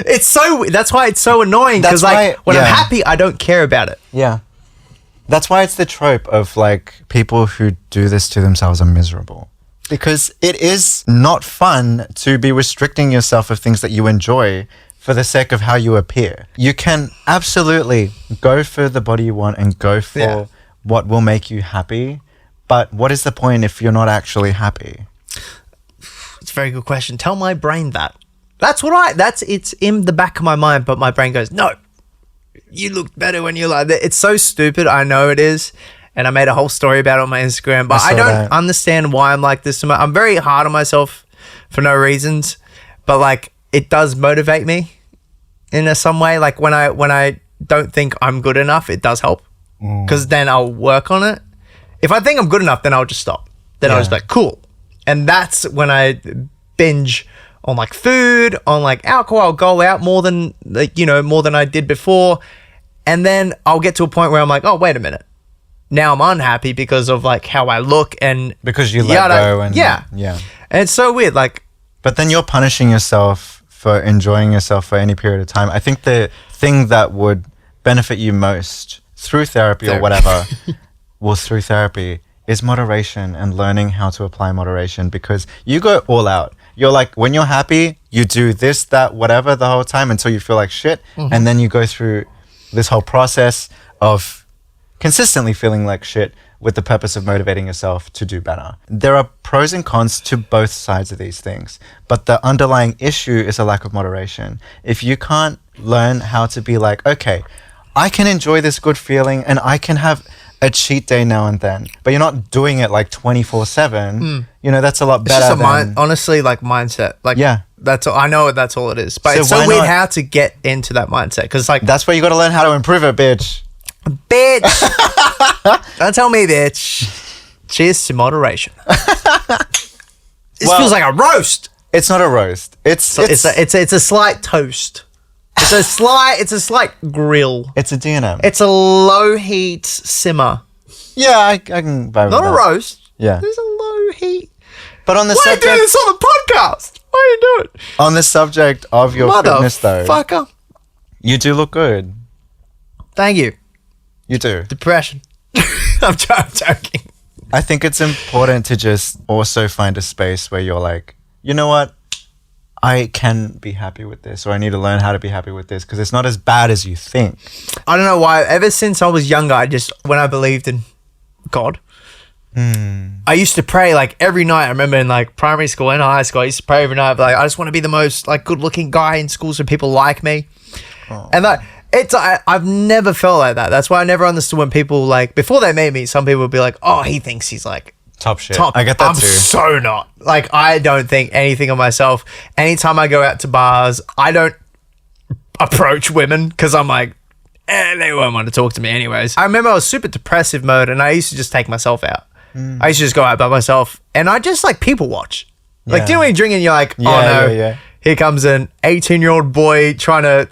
Speaker 1: It's so. That's why it's so annoying. Because
Speaker 3: That's
Speaker 1: like
Speaker 3: why-
Speaker 1: when I'm
Speaker 3: yeah.
Speaker 1: happy, I don't care about it.
Speaker 3: Yeah. That's why it's the trope of like people who do this to themselves are miserable. Because it is not fun to be restricting yourself of things that you enjoy for the sake of how you appear. You can absolutely go for the body you want and go for
Speaker 1: Yeah.
Speaker 3: what will make you happy. But what is the point if you're not actually happy?
Speaker 1: It's a very good question. Tell my brain that. It's in the back of my mind, but my brain goes, no, you look better when you're like that. It's so stupid. I know it is. And I made a whole story about it on my Instagram, but
Speaker 3: I
Speaker 1: I
Speaker 3: saw
Speaker 1: don't
Speaker 3: that.
Speaker 1: understand why I'm like this. I'm very hard on myself for no reasons, but like it does motivate me in some way. Like when I don't think I'm good enough, it does help because then I'll work on it. If I think I'm good enough, then I'll just stop. Then I'll
Speaker 3: Yeah.
Speaker 1: just be like, cool. And that's when I binge on like food, on like alcohol, go out more than I did before. And then I'll get to a point where I'm like, oh, wait a minute. Now I'm unhappy because of like how I look and
Speaker 3: Because you let go and
Speaker 1: yeah.
Speaker 3: yeah.
Speaker 1: And it's so weird. Like,
Speaker 3: But then you're punishing yourself for enjoying yourself for any period of time. I think the thing that would benefit you most through therapy or whatever, through therapy, is moderation and learning how to apply moderation because you go all out. You're like, when you're happy, you do this, that, whatever the whole time until you feel like shit. And then you go through this whole process of consistently feeling like shit with the purpose of motivating yourself to do better. There are pros and cons to both sides of these things, but the underlying issue is a lack of moderation. If you can't learn how to be like, okay, I can enjoy this good feeling and I can have a cheat day now and then, but you're not doing it like 24/7, you know, that's a lot
Speaker 1: it's
Speaker 3: better
Speaker 1: just a
Speaker 3: than...
Speaker 1: honestly, like mindset. Like,
Speaker 3: Yeah.
Speaker 1: That's all. I know that's all it is. But
Speaker 3: So
Speaker 1: it's so
Speaker 3: why
Speaker 1: weird
Speaker 3: not-
Speaker 1: how to get into that mindset. Because like,
Speaker 3: That's where you got to learn how to improve it, bitch.
Speaker 1: bitch. Don't tell me, bitch. Cheers to moderation. This
Speaker 3: Well-
Speaker 1: feels like a roast.
Speaker 3: It's not a roast. It's
Speaker 1: It's a slight toast. It's a slight grill.
Speaker 3: it's a DNM.
Speaker 1: It's a low heat simmer.
Speaker 3: Yeah, I can vibe
Speaker 1: Not
Speaker 3: with
Speaker 1: a
Speaker 3: that.
Speaker 1: roast.
Speaker 3: Yeah.
Speaker 1: There's a low heat.
Speaker 3: But on the
Speaker 1: Why are you doing
Speaker 3: subject
Speaker 1: this on the podcast? Why are you doing it?
Speaker 3: on the subject of your fitness though,
Speaker 1: Motherfucker.
Speaker 3: you do look good.
Speaker 1: Thank you.
Speaker 3: You do.
Speaker 1: Depression. I'm joking.
Speaker 3: I think it's important to just also find a space where you're like, you know what? I can be happy with this, or I need to learn how to be happy with this because it's not as bad as you think.
Speaker 1: I don't know why. Ever since I was younger, when I believed in God, I used to pray like every night. I remember in like primary school and high school, I used to pray every night. Like, I just want to be the most like good looking guy in school so people like me. And like, I've never felt like that. That's why I never understood when people like, before they meet me, some people would be like, oh, he thinks he's like,
Speaker 3: Top shit.
Speaker 1: top.
Speaker 3: I get that
Speaker 1: I'm
Speaker 3: too.
Speaker 1: so not. Like, I don't think anything of myself. Anytime I go out to bars, I don't approach women because I'm like, they won't want to talk to me anyways. I remember I was super depressive mode and I used to just take myself out. I used to just go out by myself and I just like people watch. Like,
Speaker 3: Yeah.
Speaker 1: do you know when you're drinking, you're like, oh
Speaker 3: Yeah,
Speaker 1: no,
Speaker 3: yeah.
Speaker 1: here comes an 18-year-old boy trying to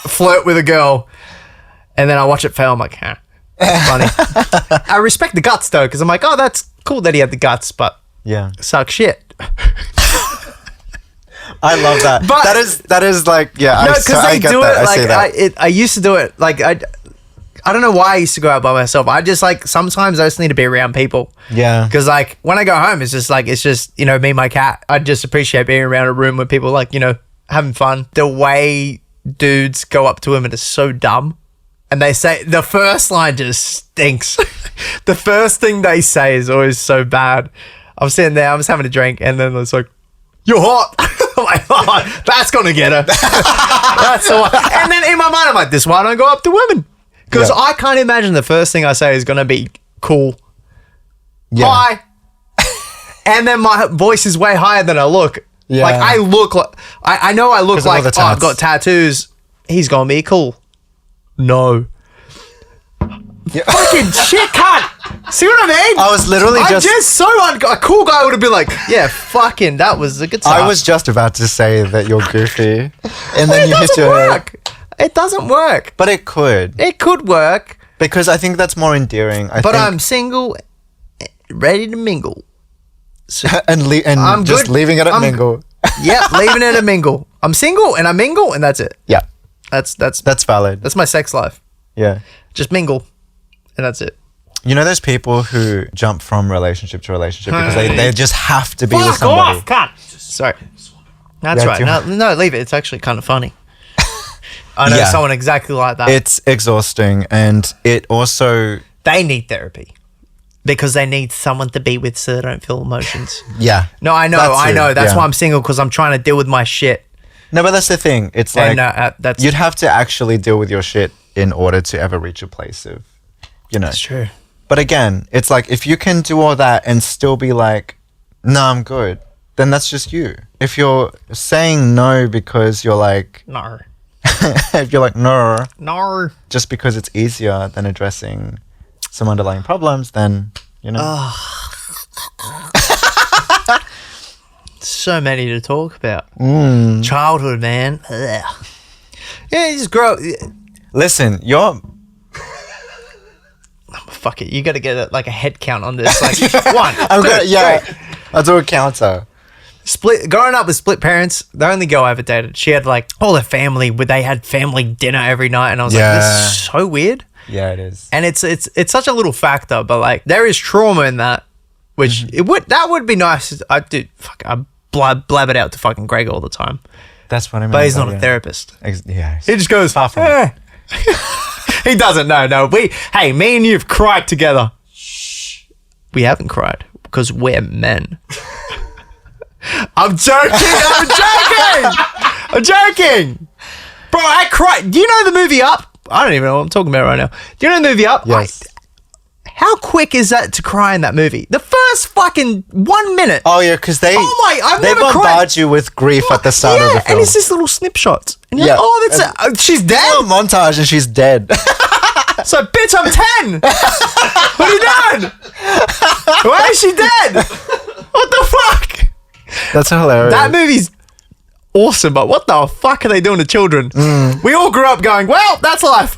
Speaker 1: flirt with a girl. And then I watch it fail. I'm like, huh. Funny. I respect the guts though, because I'm like, oh, that's cool that he had the guts, but
Speaker 3: Yeah.
Speaker 1: suck shit.
Speaker 3: I love that.
Speaker 1: But-
Speaker 3: that is like, yeah,
Speaker 1: No,
Speaker 3: I
Speaker 1: because they
Speaker 3: get
Speaker 1: do
Speaker 3: that.
Speaker 1: it
Speaker 3: I see
Speaker 1: like
Speaker 3: that.
Speaker 1: I used to do it like I don't know why I used to go out by myself. I just like sometimes I just need to be around people.
Speaker 3: Yeah.
Speaker 1: Because like when I go home, it's just me and my cat. I just appreciate being around a room with people like having fun. The way dudes go up to him and it's so dumb. And they say, the first line just stinks. The first thing they say is always so bad. I'm sitting there, I'm just having a drink, and then it's like, you're hot. I'm like, oh, that's going to get her. That's the one. And then in my mind, I'm like, this is why I don't go up to women. Because
Speaker 3: Yeah.
Speaker 1: I can't imagine the first thing I say is going to be cool.
Speaker 3: Yeah.
Speaker 1: Hi. And then my voice is way higher than I look.
Speaker 3: Yeah.
Speaker 1: Like, I look like, I know I look
Speaker 3: 'Cause of all
Speaker 1: like,
Speaker 3: the
Speaker 1: oh, I've
Speaker 3: tats.
Speaker 1: got tattoos. He's going to be cool. No.
Speaker 3: Yeah.
Speaker 1: Fucking shit, cunt. See what I mean?
Speaker 3: I was literally
Speaker 1: I'm
Speaker 3: just-
Speaker 1: just so a cool guy would have been like, yeah, fucking, that was a good start.
Speaker 3: I was just about to say that you're goofy, and then
Speaker 1: It
Speaker 3: you hit
Speaker 1: doesn't
Speaker 3: your
Speaker 1: work. It doesn't work.
Speaker 3: But it could,
Speaker 1: It could work,
Speaker 3: because I think that's more endearing.
Speaker 1: but I'm single, ready to mingle. So,
Speaker 3: and
Speaker 1: I'm
Speaker 3: just
Speaker 1: good.
Speaker 3: leaving it at
Speaker 1: I'm-
Speaker 3: mingle.
Speaker 1: yeah, leaving it a mingle. I'm single and I mingle and that's it.
Speaker 3: Yeah,
Speaker 1: That's
Speaker 3: that's valid.
Speaker 1: my sex life.
Speaker 3: Yeah.
Speaker 1: Just mingle and that's it.
Speaker 3: You know, there's people who jump from relationship to relationship because they just have to be with
Speaker 1: Fuck
Speaker 3: somebody.
Speaker 1: off, cunt. Sorry. That's
Speaker 3: Yeah,
Speaker 1: right.
Speaker 3: do-
Speaker 1: No, leave it. It's actually kind of funny. I know
Speaker 3: Yeah.
Speaker 1: someone exactly like that.
Speaker 3: It's exhausting, and it also,
Speaker 1: They need therapy because they need someone to be with so they don't feel emotions.
Speaker 3: yeah.
Speaker 1: No, I know.
Speaker 3: That too,
Speaker 1: That's
Speaker 3: yeah.
Speaker 1: why I'm single, because I'm trying to deal with my shit.
Speaker 3: No, but that's the thing. It's like
Speaker 1: And that's
Speaker 3: you'd have to actually deal with your shit in order to ever reach a place of,
Speaker 1: that's true.
Speaker 3: But again, it's like if you can do all that and still be like, no, I'm good, then that's just you. If you're saying no because you're like,
Speaker 1: No.
Speaker 3: if you're like, no,
Speaker 1: No.
Speaker 3: just because it's easier than addressing some underlying problems, then,
Speaker 1: So many to talk about.
Speaker 3: Mm.
Speaker 1: Childhood, man. Ugh. Yeah, you just grow up.
Speaker 3: Listen, you're,
Speaker 1: Fuck it. You got to get a head count on this. Like, one.
Speaker 3: I'm
Speaker 1: two,
Speaker 3: gonna, yeah,
Speaker 1: three.
Speaker 3: I'll do a counter.
Speaker 1: Growing up with split parents, the only girl I ever dated, she had like all her family, they had family dinner every night, and I was like, this
Speaker 3: Yeah.
Speaker 1: is so weird.
Speaker 3: Yeah, it is.
Speaker 1: And it's such a little factor, but like there is trauma in that, which that would be nice. I blab it out to fucking Greg all the time,
Speaker 3: That's what I mean.
Speaker 1: but he's not a therapist.
Speaker 3: Yeah.
Speaker 1: He just goes
Speaker 3: Far from
Speaker 1: "Eh." He doesn't. No. Me and you've cried together. Shh. We haven't cried because we're men. I'm joking. I'm joking. Bro, I cried. Do you know the movie Up? I don't even know what I'm talking about right now. Do you know the movie Up?
Speaker 3: Yes.
Speaker 1: How quick is that to cry in that movie? The first first fucking 1 minute.
Speaker 3: Oh yeah, because they
Speaker 1: I've
Speaker 3: they
Speaker 1: never
Speaker 3: bombard
Speaker 1: cried.
Speaker 3: you with grief at the start of the film.
Speaker 1: And it's this little snapshot. And you're
Speaker 3: Yeah.
Speaker 1: like, oh, that's she's dead.
Speaker 3: a montage and she's dead.
Speaker 1: So, bitch, I'm 10. What are you doing? Why is she dead? What the fuck?
Speaker 3: That's hilarious.
Speaker 1: That movie's awesome, but what the fuck are they doing to children? We all grew up going, well, that's life.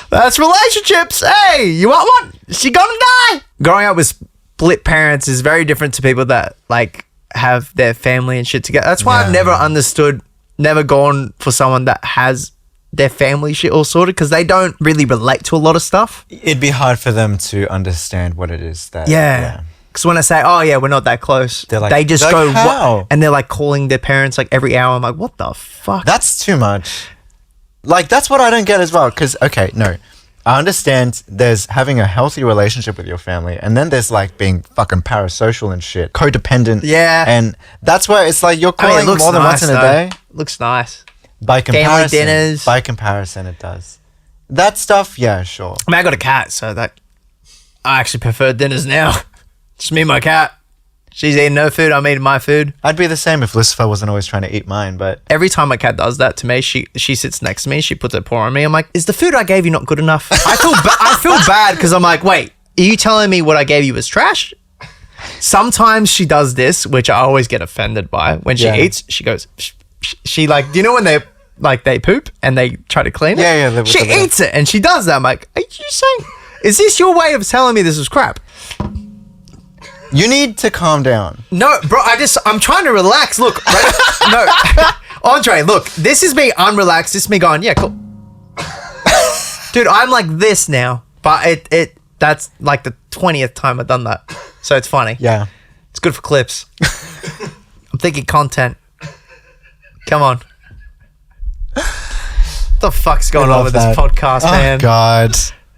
Speaker 1: That's relationships. Hey, you want one? She gonna die. Growing up with split parents is very different to people that like have their family and shit together. That's why I've never understood, never gone for someone that has their family shit all sorted, because they don't really relate to a lot of stuff.
Speaker 3: It'd be hard for them to understand what it is that.
Speaker 1: Yeah. Because when I say, oh yeah, we're not that close,
Speaker 3: Like,
Speaker 1: they just go,
Speaker 3: how?
Speaker 1: what? And they're like calling their parents like every hour. I'm like, what the fuck?
Speaker 3: That's too much. Like, that's what I don't get as well. Because, okay, no. I understand there's having a healthy relationship with your family, and then there's like being fucking parasocial and shit, codependent.
Speaker 1: Yeah.
Speaker 3: And that's where it's like you're calling more than once in a day.
Speaker 1: Looks nice.
Speaker 3: By comparison.
Speaker 1: Family dinners.
Speaker 3: By comparison, it does. That stuff, yeah, sure.
Speaker 1: I mean, I got a cat, so that I actually prefer dinners now. Just me and my cat. She's eating her food, I'm eating my food.
Speaker 3: I'd be the same if Lucifer wasn't always trying to eat mine, but...
Speaker 1: Every time my cat does that to me, she sits next to me, she puts her paw on me. I'm like, is the food I gave you not good enough? I feel bad because I'm like, wait, are you telling me what I gave you was trash? Sometimes she does this, which I always get offended by. When she eats, she goes... She like, do you know when they poop and they try to clean it?
Speaker 3: Yeah.
Speaker 1: She eats it and she does that. I'm like, are you saying, is this your way of telling me this is crap?
Speaker 3: You need to calm down.
Speaker 1: No, bro, I'm trying to relax. Look, right? No, Andre, look, this is me unrelaxed. This is me going, yeah, cool. Dude, I'm like this now, but that's like the 20th time I've done that. So it's funny.
Speaker 3: Yeah.
Speaker 1: It's good for clips. I'm thinking content. Come on. What the fuck's going on with this podcast, man?
Speaker 3: Oh, God.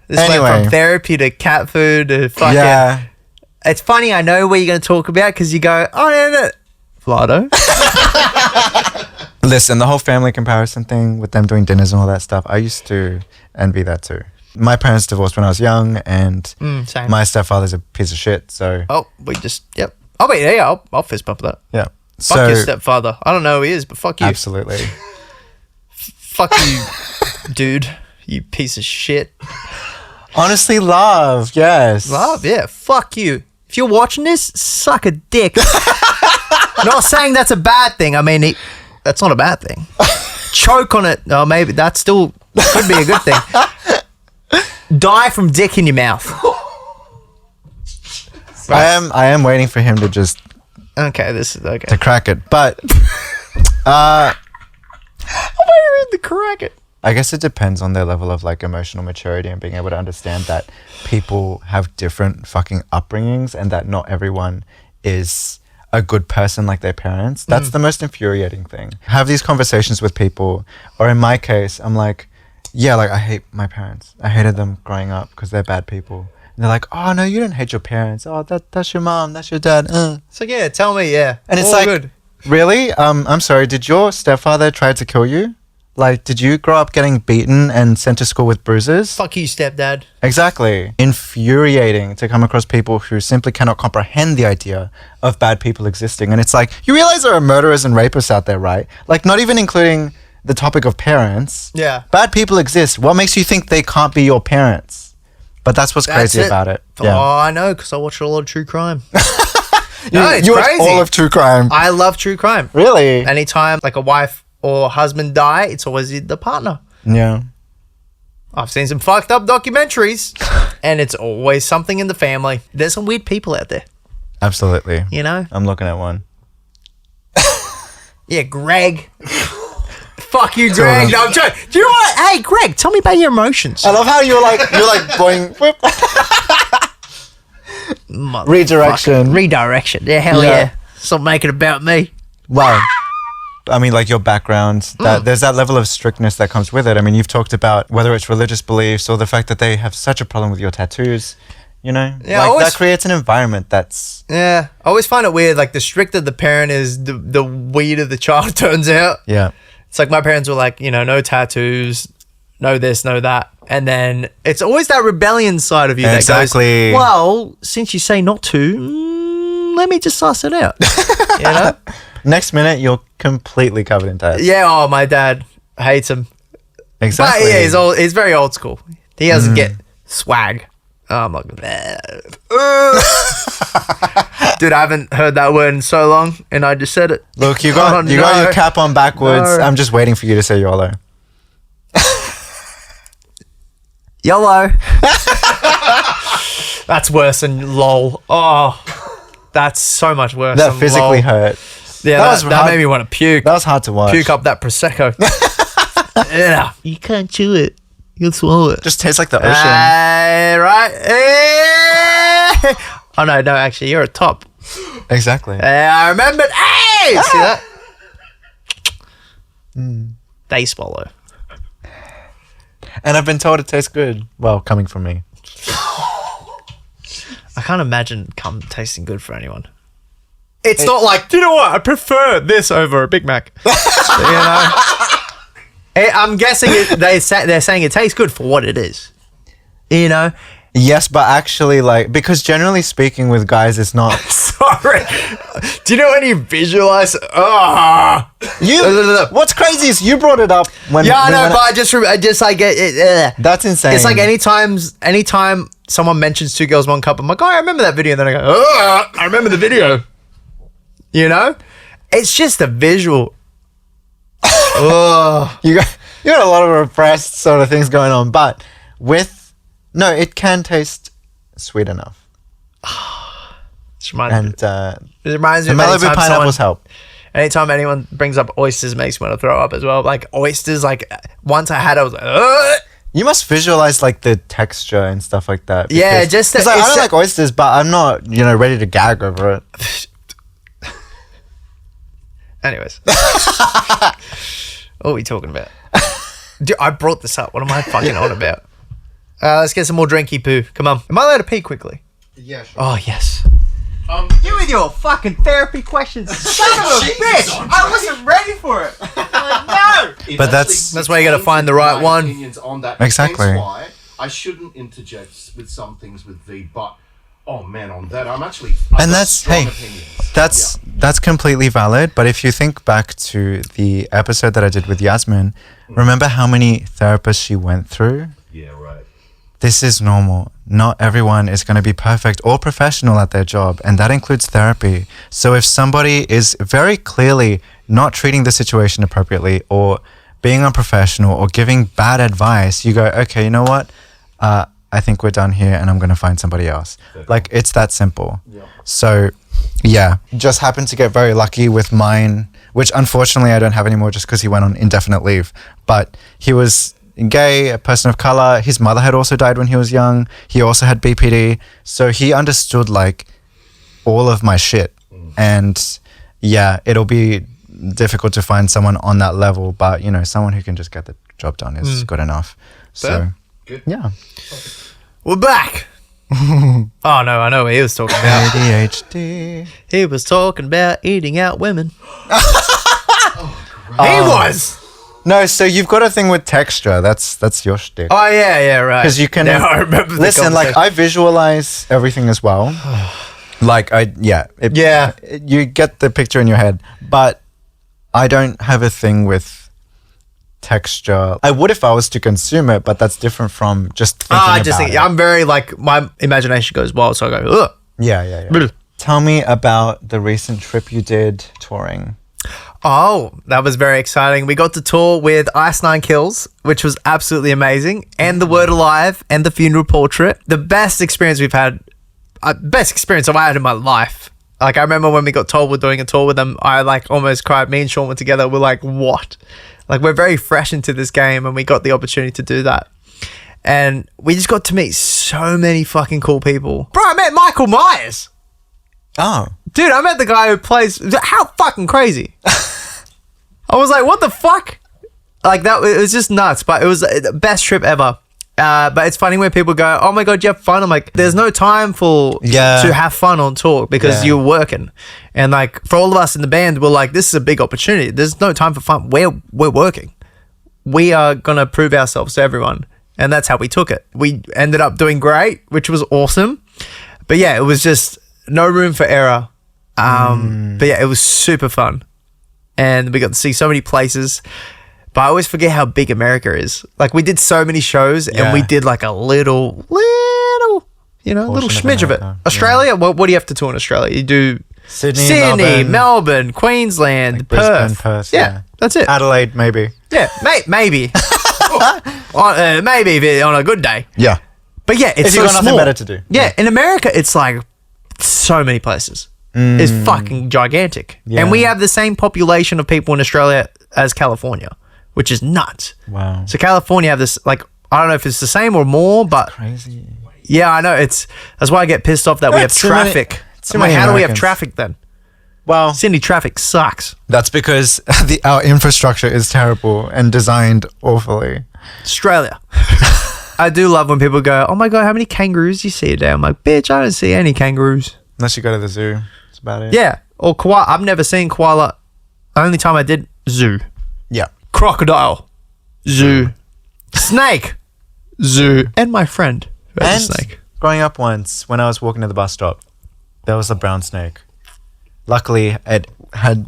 Speaker 1: This went from therapy to cat food to fucking...
Speaker 3: Yeah.
Speaker 1: It's funny, I know what you're going to talk about because you go, oh, no. Vlado.
Speaker 3: Listen, the whole family comparison thing with them doing dinners and all that stuff, I used to envy that too. My parents divorced when I was young, and
Speaker 1: same.
Speaker 3: my stepfather's a piece of shit, so...
Speaker 1: Oh, yep. Oh, wait, yeah, I'll fist bump that.
Speaker 3: Yeah.
Speaker 1: Fuck your stepfather. I don't know who he is, but fuck you.
Speaker 3: Absolutely.
Speaker 1: Fuck you, dude. You piece of shit.
Speaker 3: Honestly, love, yes.
Speaker 1: Love, yeah. Fuck you. If you're watching this, suck a dick. Not saying that's a bad thing. I mean, that's not a bad thing. Choke on it. Oh, maybe that still could be a good thing. Die from dick in your mouth.
Speaker 3: Right. I am waiting for him to just...
Speaker 1: Okay, this is okay.
Speaker 3: To crack it, but...
Speaker 1: Why are you in the crack it?
Speaker 3: I guess it depends on their level of like emotional maturity and being able to understand that people have different fucking upbringings and that not everyone is a good person like their parents. That's the most infuriating thing. Have these conversations with people, or in my case, I'm like, yeah, like I hate my parents. I hated them growing up because they're bad people. And they're like, oh no, you don't hate your parents. Oh, that's your mom, that's your dad.
Speaker 1: So yeah, tell me, yeah.
Speaker 3: And it's
Speaker 1: all
Speaker 3: like,
Speaker 1: good.
Speaker 3: Really? I'm sorry, did your stepfather try to kill you? Like, did you grow up getting beaten and sent to school with bruises?
Speaker 1: Fuck you, stepdad.
Speaker 3: Exactly. Infuriating to come across people who simply cannot comprehend the idea of bad people existing. And it's like, you realize there are murderers and rapists out there, right? Like, not even including the topic of parents.
Speaker 1: Yeah.
Speaker 3: Bad people exist. What makes you think they can't be your parents? But that's what's crazy about it. Yeah.
Speaker 1: Oh, I know, because I watch a lot of true crime.
Speaker 3: No,
Speaker 1: it's
Speaker 3: you
Speaker 1: crazy.
Speaker 3: watch all of true crime.
Speaker 1: I love true crime.
Speaker 3: Really?
Speaker 1: Anytime like a wife or husband die, it's always the partner.
Speaker 3: Yeah.
Speaker 1: I've seen some fucked up documentaries and it's always something in the family. There's some weird people out there.
Speaker 3: Absolutely.
Speaker 1: You know?
Speaker 3: I'm looking at one.
Speaker 1: Yeah, Greg. Fuck you, Greg. No, I'm joking. Do you know what? Hey, Greg, tell me about your emotions.
Speaker 3: I love how you're like going redirection.
Speaker 1: Redirection. Yeah, hell yeah. Stop making it about me.
Speaker 3: Wow. I mean, like your background, there's that level of strictness that comes with it. I mean, you've talked about whether it's religious beliefs or the fact that they have such a problem with your tattoos, you know?
Speaker 1: Yeah,
Speaker 3: like that creates an environment that's...
Speaker 1: Yeah. I always find it weird, like the stricter the parent is, the weirder the child turns out.
Speaker 3: Yeah.
Speaker 1: It's like my parents were like, you know, no tattoos, no this, no that. And then it's always that rebellion side of you
Speaker 3: Exactly.
Speaker 1: that goes, well, since you say not to, let me just suss it out. You know?
Speaker 3: Next minute, you're completely covered in tats.
Speaker 1: Yeah, oh, my dad hates him.
Speaker 3: Exactly.
Speaker 1: But yeah, he's very old school. He doesn't get swag. Oh, I'm like, dude, I haven't heard that word in so long, and I just said it.
Speaker 3: Look, you got your cap on backwards.
Speaker 1: No.
Speaker 3: I'm just waiting for you to say YOLO.
Speaker 1: YOLO. That's worse than LOL. Oh, that's so much worse.
Speaker 3: That
Speaker 1: than
Speaker 3: physically
Speaker 1: LOL.
Speaker 3: hurt.
Speaker 1: Yeah, that made me want to puke.
Speaker 3: That was hard to watch.
Speaker 1: Puke up that Prosecco. Yeah. You can't chew it. You'll swallow it.
Speaker 3: Just tastes like the ocean.
Speaker 1: Right. Oh, no, actually, you're a top.
Speaker 3: Exactly.
Speaker 1: I remembered. Hey! See that? They swallow.
Speaker 3: And I've been told it tastes good. Well, coming from me.
Speaker 1: I can't imagine cum tasting good for anyone. It's not like, do you know what? I prefer this over a Big Mac. You know? I'm guessing they're saying it tastes good for what it is. You know?
Speaker 3: Yes, but actually, like, because generally speaking with guys, it's not.
Speaker 1: Sorry. Do you know when you visualize?
Speaker 3: What's crazy is you brought it up when.
Speaker 1: Yeah, I know, but I just like it.
Speaker 3: That's insane.
Speaker 1: It's like anytime someone mentions Two Girls, One Cup, I'm like, oh, I remember that video. And then I go, I remember the video. You know? It's just a visual.
Speaker 3: You got a lot of repressed sort of things going on, but it can taste sweet enough.
Speaker 1: It reminds me of
Speaker 3: Malibu pineapples help.
Speaker 1: Anytime anyone brings up oysters, it makes me want to throw up as well. Like oysters, like once I had, I was like, ugh.
Speaker 3: You must visualize like the texture and stuff like that.
Speaker 1: Yeah, just
Speaker 3: because I don't like oysters, but I'm not, ready to gag over it.
Speaker 1: Anyways, what are we talking about? Dude, I brought this up. What am I fucking on about? Let's get some more drinky poo. Come on. Am I allowed to pee quickly?
Speaker 2: Yeah, sure.
Speaker 1: Oh, yes. You with your fucking therapy questions. Son of a bitch! I wasn't ready for it. No!
Speaker 3: But that's
Speaker 1: why you gotta find the right one.
Speaker 2: On that.
Speaker 3: Exactly.
Speaker 2: That's why I shouldn't interject with some things with V, but oh man, on that I'm actually. That's
Speaker 3: completely valid. But if you think back to the episode that I did with Yasmin, remember how many therapists she went through?
Speaker 2: Yeah, right.
Speaker 3: This is normal. Not everyone is going to be perfect or professional at their job, and that includes therapy. So if somebody is very clearly not treating the situation appropriately or being unprofessional or giving bad advice, you go, okay, you know what? I think we're done here and I'm going to find somebody else. Like, it's that simple.
Speaker 2: Yeah.
Speaker 3: So, yeah, just happened to get very lucky with mine, which unfortunately I don't have anymore just because he went on indefinite leave. But he was gay, a person of color. His mother had also died when he was young. He also had BPD. So he understood like all of my shit. And yeah, it'll be difficult to find someone on that level, but someone who can just get the job done is good enough. So
Speaker 2: Good.
Speaker 3: yeah.
Speaker 1: We're back. Oh no, I know what he was talking about.
Speaker 3: ADHD.
Speaker 1: He was talking about eating out women.
Speaker 2: Oh,
Speaker 1: He was.
Speaker 3: No, so you've got a thing with texture. That's your shtick.
Speaker 1: Oh yeah, right.
Speaker 3: Because you can
Speaker 1: Now I remember the
Speaker 3: listen. Like
Speaker 1: conversation.
Speaker 3: I visualize everything as well. You get the picture in your head, but I don't have a thing with texture. I would if I was to consume it, but that's different from just thinking about it.
Speaker 1: I'm very like my imagination goes wild, so I go, ugh.
Speaker 3: Yeah.
Speaker 1: Bleh.
Speaker 3: Tell me about the recent trip you did touring.
Speaker 1: Oh, that was very exciting. We got to tour with Ice Nine Kills, which was absolutely amazing, and The Word Alive and The Funeral Portrait. The best experience we've had, best experience I've had in my life. Like, I remember when we got told we're doing a tour with them, I like almost cried. Me and Sean were together. We're like, what? Like, we're very fresh into this game, and we got the opportunity to do that. And we just got to meet so many fucking cool people. Bro, I met Michael Myers.
Speaker 3: Oh.
Speaker 1: Dude, I met the guy who plays... How fucking crazy. I was like, what the fuck? Like, it was just nuts, but it was the best trip ever. But it's funny when people go, oh my God, you have fun. I'm like, there's no time to have fun on tour because you're working. And like, for all of us in the band, we're like, this is a big opportunity. There's no time for fun. We're working. We are going to prove ourselves to everyone. And that's how we took it. We ended up doing great, which was awesome. But yeah, it was just no room for error. But yeah, it was super fun. And we got to see so many places. But I always forget how big America is. Like, we did so many shows and we did like a little, you know, little smidge of it. Australia, what do you have to tour in Australia? You do Sydney, Melbourne, Queensland,
Speaker 3: like
Speaker 1: Perth.
Speaker 3: Perth.
Speaker 1: Yeah, that's it.
Speaker 3: Adelaide, maybe.
Speaker 1: Yeah, maybe. Maybe on a good day.
Speaker 3: Yeah.
Speaker 1: But yeah, it's
Speaker 3: if
Speaker 1: so
Speaker 3: you've got nothing
Speaker 1: small.
Speaker 3: better to do.
Speaker 1: Yeah, in America, it's like so many places. It's fucking gigantic.
Speaker 3: Yeah.
Speaker 1: And we have the same population of people in Australia as California, which is nuts.
Speaker 3: Wow.
Speaker 1: So California have this, like, I don't know if it's the same or more, but
Speaker 3: Crazy.
Speaker 1: yeah, I know. That's why I get pissed off that we have
Speaker 3: too many-
Speaker 1: traffic.
Speaker 3: too
Speaker 1: I'm like,
Speaker 3: many
Speaker 1: how do we have
Speaker 3: Americans.
Speaker 1: traffic then?
Speaker 3: Well,
Speaker 1: Sydney traffic sucks.
Speaker 3: that's because our infrastructure is terrible and designed awfully.
Speaker 1: Australia. I do love when people go, oh my God, how many kangaroos do you see today? I'm like, bitch, I don't see any kangaroos.
Speaker 3: Unless you go to the zoo. That's about it.
Speaker 1: Yeah. Or koala. I've never seen koala. The only time I did, zoo.
Speaker 3: Yeah.
Speaker 1: Crocodile. Zoo. Snake. Zoo. And my friend who has
Speaker 3: And
Speaker 1: a snake.
Speaker 3: growing up once, when I was walking to the bus stop, there was a brown snake. Luckily, it had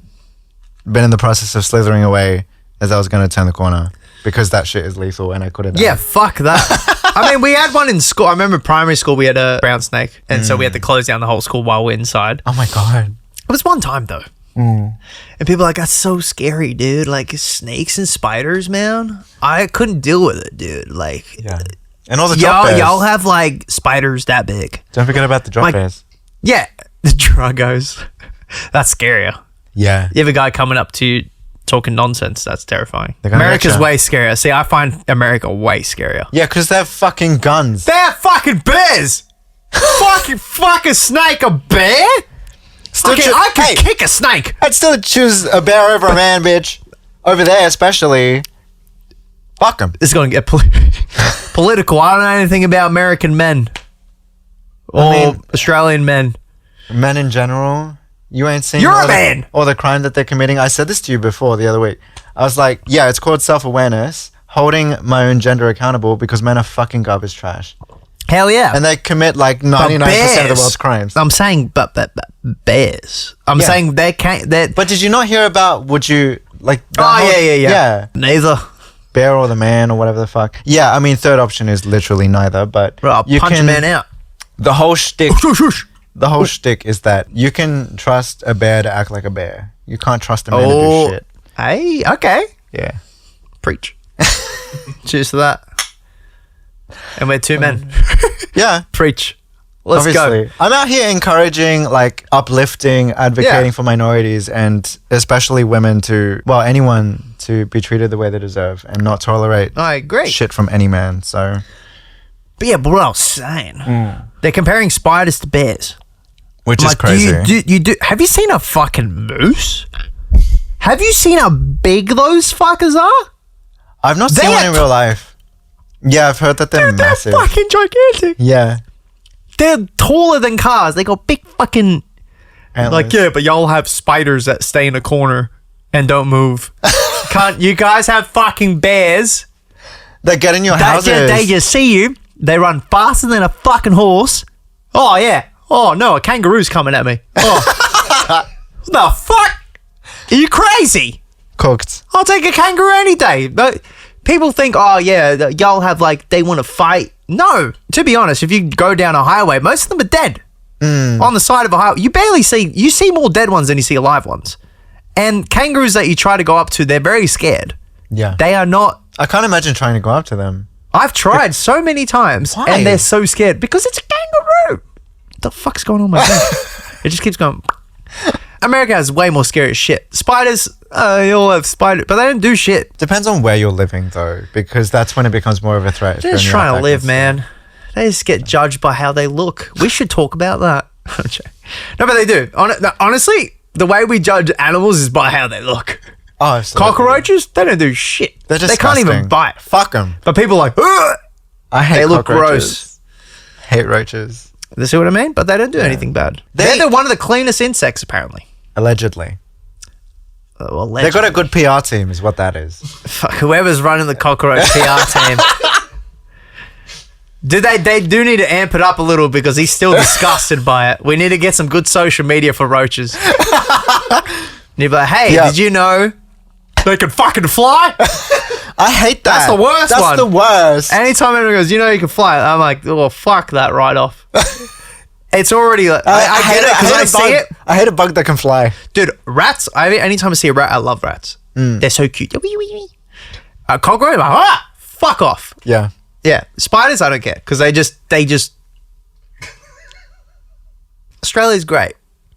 Speaker 3: been in the process of slithering away as I was going to turn the corner because that shit is lethal and I could have died.
Speaker 1: Yeah, fuck that. I mean, we had one in school. I remember primary school, we had a brown snake. And so we had to close down the whole school while we're inside.
Speaker 3: Oh my God.
Speaker 1: It was one time, though. And people are like, that's so scary, dude. Like, snakes and spiders, man. I couldn't deal with it, dude. Like,
Speaker 3: Yeah. And all the drop bears.
Speaker 1: y'all have, like, spiders that big.
Speaker 3: Don't forget about the drop
Speaker 1: Like-
Speaker 3: bears.
Speaker 1: Yeah. The druggos. That's scarier.
Speaker 3: Yeah.
Speaker 1: You have a guy coming up to you talking nonsense. That's terrifying.
Speaker 3: They're gonna
Speaker 1: America's
Speaker 3: get ya.
Speaker 1: way scarier. See, I find America way scarier.
Speaker 3: Yeah, because they have fucking guns.
Speaker 1: They're fucking bears. fuck a snake, a bear? I can kick a snake.
Speaker 3: I'd still choose a bear over a man, bitch. Over there, especially. Fuck them.
Speaker 1: This is going to get political. I don't know anything about American men or Australian men.
Speaker 3: Men in general, you ain't seen
Speaker 1: You're
Speaker 3: all
Speaker 1: a man.
Speaker 3: or the crime that they're committing. I said this to you before the other week. I was like, yeah, it's called self-awareness, holding my own gender accountable because men are fucking garbage trash.
Speaker 1: Hell yeah.
Speaker 3: And they commit like 99% of the
Speaker 1: bears.
Speaker 3: world's crimes.
Speaker 1: I'm saying, but bears. I'm
Speaker 3: Yeah.
Speaker 1: saying they can't.
Speaker 3: But did you not hear about, would you, like... the
Speaker 1: Oh,
Speaker 3: whole-
Speaker 1: yeah. Neither.
Speaker 3: Bear or the man or whatever the fuck. Yeah, I mean, third option is literally neither, but...
Speaker 1: Bro, I'll
Speaker 3: you
Speaker 1: punch a
Speaker 3: can-
Speaker 1: man out.
Speaker 3: The whole shtick... The whole shtick is that you can trust a bear to act like a bear. You can't trust a man to do shit.
Speaker 1: Hey, okay.
Speaker 3: Yeah.
Speaker 1: Preach. Cheers to that. And we're two men.
Speaker 3: Yeah.
Speaker 1: Preach. Let's
Speaker 3: Obviously.
Speaker 1: go.
Speaker 3: I'm out here encouraging, like, uplifting, advocating
Speaker 1: Yeah.
Speaker 3: for minorities and especially women to, well, anyone to be treated the way they deserve and not tolerate
Speaker 1: I agree.
Speaker 3: shit from any man. So,
Speaker 1: But yeah, but what I was saying, they're comparing spiders to bears.
Speaker 3: which
Speaker 1: I'm
Speaker 3: is
Speaker 1: like,
Speaker 3: crazy.
Speaker 1: Do you have you seen a fucking moose? Have you seen how big those fuckers are?
Speaker 3: I've not
Speaker 1: They
Speaker 3: seen one
Speaker 1: are
Speaker 3: in real life. Yeah, I've heard that they're
Speaker 1: Dude, they're
Speaker 3: massive.
Speaker 1: fucking gigantic.
Speaker 3: Yeah.
Speaker 1: They're taller than cars. They got big fucking...
Speaker 3: Antlers.
Speaker 1: Like, yeah, but y'all have spiders that stay in a corner and don't move. Can't you guys have fucking bears
Speaker 3: They get in your
Speaker 1: that
Speaker 3: houses.
Speaker 1: they just see you? They run faster than a fucking horse. Oh yeah. Oh no, a kangaroo's coming at me. Oh, what the fuck? Are you crazy?
Speaker 3: Cooked.
Speaker 1: I'll take a kangaroo any day. But people think, oh yeah, y'all have like they want to fight. No, to be honest, if you go down a highway, most of them are dead on the side of a highway. You see more dead ones than you see alive ones. And kangaroos that you try to go up to, they're very scared.
Speaker 3: Yeah.
Speaker 1: They are not.
Speaker 3: I can't imagine trying to go up to them.
Speaker 1: I've tried so many times,
Speaker 3: Why?
Speaker 1: and they're so scared because it's a kangaroo. What the fuck's going on with my thing? It just keeps going. America has way more scary shit. Spiders, you all have spiders, but they don't do shit.
Speaker 3: Depends on where you're living, though, because that's when it becomes more of a threat. if
Speaker 1: They're
Speaker 3: you're
Speaker 1: just
Speaker 3: in the
Speaker 1: trying to
Speaker 3: outback
Speaker 1: live,
Speaker 3: and stuff.
Speaker 1: man. They just get judged by how they look. We should talk about that. No, but they do. Honestly, the way we judge animals is by how they look.
Speaker 3: Oh, absolutely.
Speaker 1: Cockroaches, they don't do shit.
Speaker 3: They're
Speaker 1: They can't even
Speaker 3: disgusting.
Speaker 1: bite.
Speaker 3: Fuck them.
Speaker 1: But people are like, ugh!
Speaker 3: I hate
Speaker 1: They look
Speaker 3: cockroaches. Hate roaches.
Speaker 1: You see what I mean? But they don't do anything bad. They're one of the cleanest insects, apparently.
Speaker 3: Allegedly.
Speaker 1: Well,
Speaker 3: They got a good PR team, is what that is.
Speaker 1: Fuck, whoever's running the cockroach PR team. They do need to amp it up a little because he's still disgusted by it. We need to get some good social media for roaches. And you'd be like, hey, did you know they can fucking fly?
Speaker 3: I hate that.
Speaker 1: That's the worst one.
Speaker 3: That's the worst.
Speaker 1: Anytime anyone goes, you know you can fly, I'm like, oh, fuck that right off. It's already like, I get it because I see it.
Speaker 3: I hate a bug that can fly.
Speaker 1: Dude, rats, anytime I see a rat, I love rats. They're so cute. Cockroach, fuck off.
Speaker 3: Yeah.
Speaker 1: Yeah. Spiders, I don't care because they just Australia's great.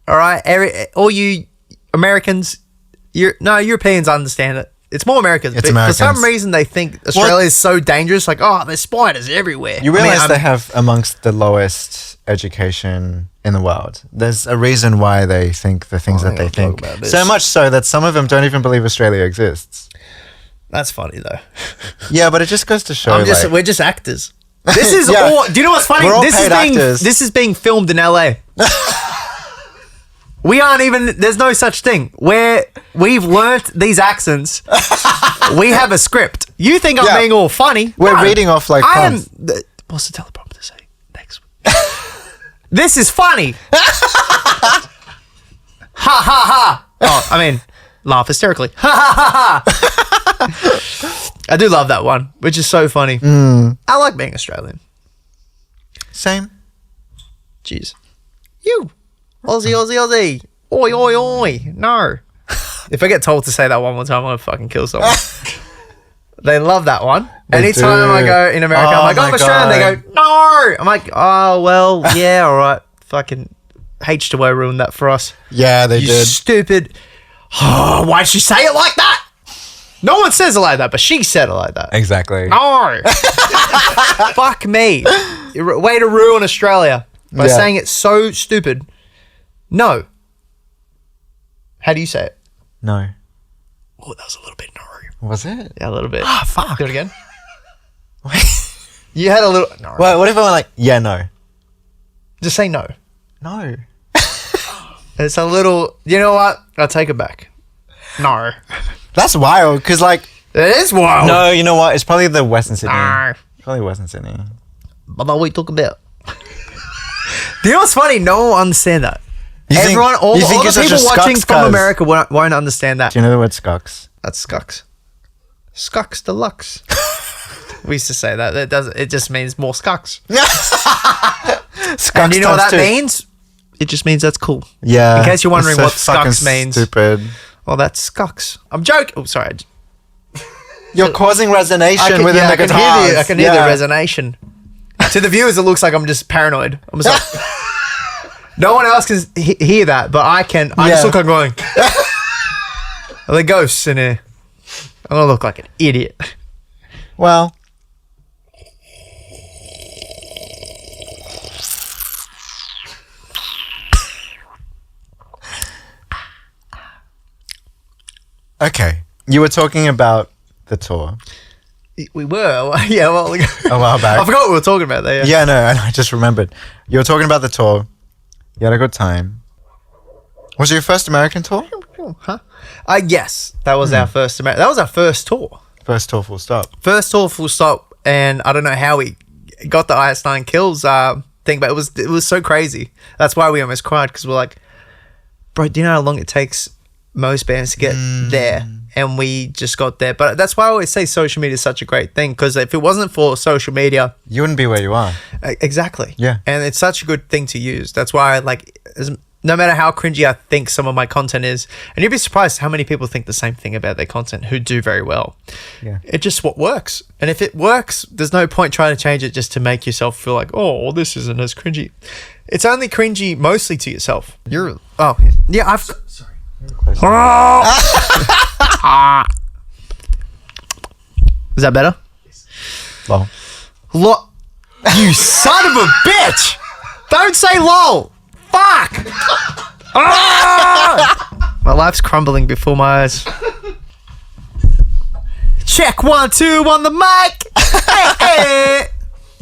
Speaker 1: All right. All you Americans, Europeans understand it. It's more Americans.
Speaker 3: It's
Speaker 1: but
Speaker 3: Americans.
Speaker 1: For some reason, they think Australia is so dangerous. Like, oh, there's spiders everywhere.
Speaker 3: You realize they have amongst the lowest education in the world. There's a reason why they think the things that they think. So much so that some of them don't even believe Australia exists.
Speaker 1: That's funny though.
Speaker 3: Yeah, but it just goes to show.
Speaker 1: We're just actors. This is all. Do you know what's funny?
Speaker 3: We're all paid actors.
Speaker 1: This is being filmed in LA. We aren't even. There's no such thing. We've learnt these accents. We have a script. You think I'm being all funny?
Speaker 3: We're reading off like.
Speaker 1: What's the teleprompter say? Next. This is funny. Ha ha ha. Oh, I mean, laugh hysterically. Ha ha ha ha. I do love that one, which is so funny. I like being Australian.
Speaker 3: Same.
Speaker 1: Jeez. You. Aussie, Aussie, Aussie. Oi, oi, oi. No. If I get told to say that one more time, I'm going to fucking kill someone. They love that one. Anytime I go in America, I'm like, I'm Australian. They go, no. I'm like, oh, well, yeah, all right. Fucking H2O ruined that for us.
Speaker 3: Yeah, they did.
Speaker 1: You stupid. Oh, why'd she say it like that? No one says it like that, but she said it like that.
Speaker 3: Exactly.
Speaker 1: No. Fuck me. Way to ruin Australia by saying it so stupid. No. How do you say it?
Speaker 3: No.
Speaker 1: Oh, that was a little bit no.
Speaker 3: Was it?
Speaker 1: Yeah, a little bit.
Speaker 3: Ah, fuck.
Speaker 1: Do it again. You had a little. No.
Speaker 3: Well, what if I went like, yeah, no?
Speaker 1: Just say no.
Speaker 3: No.
Speaker 1: It's a little. You know what? I'll take it back. No.
Speaker 3: That's wild, because like.
Speaker 1: It is wild.
Speaker 3: No, you know what? It's probably the Western Sydney.
Speaker 1: No.
Speaker 3: Probably Western Sydney.
Speaker 1: But what we talk about. Do you know what's funny? No one will understand that. Everyone, all the people watching from America won't understand that.
Speaker 3: Do you know the word scucks?
Speaker 1: That's scucks. Scucks deluxe. We used to say that. It just means more scucks.
Speaker 3: Scucks.
Speaker 1: And you know what that means? It just means that's cool.
Speaker 3: Yeah.
Speaker 1: In case you're wondering what scucks means.
Speaker 3: Stupid.
Speaker 1: Well, that's scucks. I'm joking. Oh, sorry.
Speaker 3: You're causing resonation within the guitars.
Speaker 1: I can hear the resonation. To the viewers, it looks like I'm just paranoid. I'm just like, no one else can hear that, but I can. I just look like going. Are there ghosts in here? I'm gonna look like an idiot.
Speaker 3: Well. Okay. You were talking about the tour.
Speaker 1: We were. Yeah, well,
Speaker 3: a while back.
Speaker 1: I forgot what we were talking about there.
Speaker 3: Yeah, no, I just remembered. You were talking about the tour. You had a good time. Was it your first American tour?
Speaker 1: Huh? That was our first American. That was our first tour.
Speaker 3: First tour, full stop.
Speaker 1: First tour, full stop. And I don't know how we got the IS9 Kills thing, but it was so crazy. That's why we almost cried, because we're like, bro, do you know how long it takes most bands to get there? And we just got there. But that's why I always say social media is such a great thing, because if it wasn't for social media,
Speaker 3: you wouldn't be where you are.
Speaker 1: Exactly.
Speaker 3: Yeah.
Speaker 1: And it's such a good thing to use. That's why no matter how cringy I think some of my content is, and you'd be surprised how many people think the same thing about their content who do very well.
Speaker 3: Yeah.
Speaker 1: It just what works. And if it works, there's no point trying to change it just to make yourself feel like, oh, well, this isn't as cringy. It's only cringy mostly to yourself. Sorry. Is that better?
Speaker 3: Lol.
Speaker 1: You son of a bitch! Don't say lol. Fuck! My life's crumbling before my eyes. Check 1, 2 on the mic.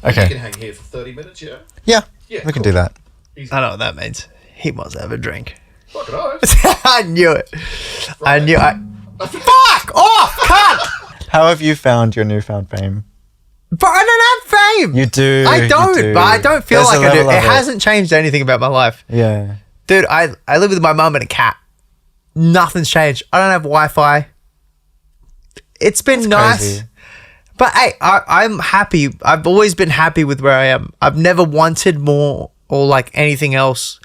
Speaker 3: Okay.
Speaker 2: You can hang here for 30 minutes, yeah?
Speaker 3: Yeah,
Speaker 2: Yeah,
Speaker 3: we can
Speaker 2: cool.
Speaker 3: do that.
Speaker 1: I know what that means. He must have a drink.
Speaker 2: Fucking oath.
Speaker 1: I knew it. I knew it. Fuck off, cunt!
Speaker 3: How have you found your newfound fame?
Speaker 1: But I don't have fame.
Speaker 3: You do.
Speaker 1: I don't.
Speaker 3: You do.
Speaker 1: But I don't feel
Speaker 3: There's a
Speaker 1: like I do.
Speaker 3: level
Speaker 1: It
Speaker 3: of
Speaker 1: hasn't changed anything about my life.
Speaker 3: Yeah.
Speaker 1: Dude, I live with my mum and a cat. Nothing's changed. I don't have Wi-Fi. It's been nice.
Speaker 3: Crazy.
Speaker 1: But hey, I'm happy. I've always been happy with where I am. I've never wanted more or like anything else.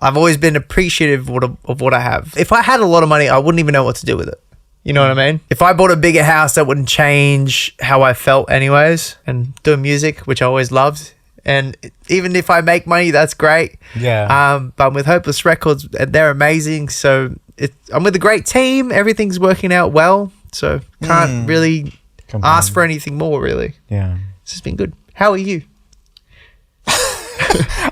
Speaker 1: I've always been appreciative of what I have. If I had a lot of money, I wouldn't even know what to do with it. You know what I mean? If I bought a bigger house, that wouldn't change how I felt anyways. And doing music, which I always loved. And even if I make money, that's great.
Speaker 3: Yeah.
Speaker 1: But I'm with Hopeless Records, and they're amazing. So I'm with a great team. Everything's working out well. So can't really ask for anything more, really.
Speaker 3: Yeah.
Speaker 1: It's just been good. How are you?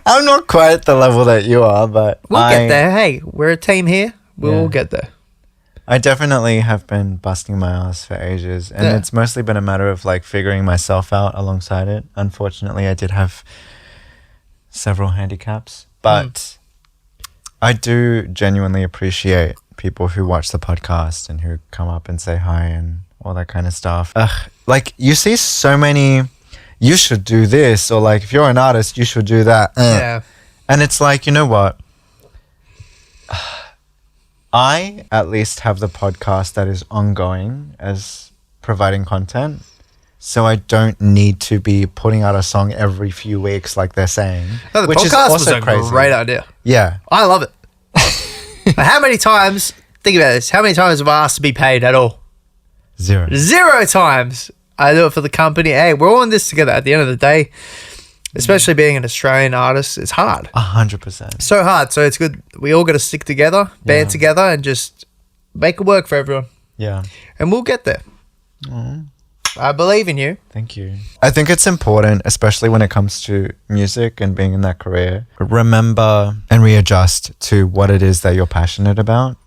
Speaker 3: I'm not quite at the level that you are, but
Speaker 1: We'll get there. Hey, we're a team here. We'll all get there.
Speaker 3: I definitely have been busting my ass for ages, and it's mostly been a matter of like figuring myself out alongside it. Unfortunately, I did have several handicaps, but I do genuinely appreciate people who watch the podcast and who come up and say hi and all that kind of stuff. Like you see so many, you should do this, or like if you're an artist, you should do that.
Speaker 1: Yeah.
Speaker 3: And it's like, you know what? I at least have the podcast that is ongoing as providing content. So I don't need to be putting out a song every few weeks like they're saying.
Speaker 1: No, the
Speaker 3: which is
Speaker 1: podcast
Speaker 3: also
Speaker 1: was a
Speaker 3: crazy.
Speaker 1: great idea.
Speaker 3: Yeah.
Speaker 1: I love it. How many times, think about this, how many times have I asked to be paid at all?
Speaker 3: 0.
Speaker 1: 0 times. I do it for the company. Hey, we're all in this together at the end of the day. Especially being an Australian artist, it's hard.
Speaker 3: 100%.
Speaker 1: So hard. So it's good. We all got to stick together, band together, and just make it work for everyone.
Speaker 3: Yeah.
Speaker 1: And we'll get there. I believe in you.
Speaker 3: Thank you. I think it's important, especially when it comes to music and being in that career, remember and readjust to what it is that you're passionate about.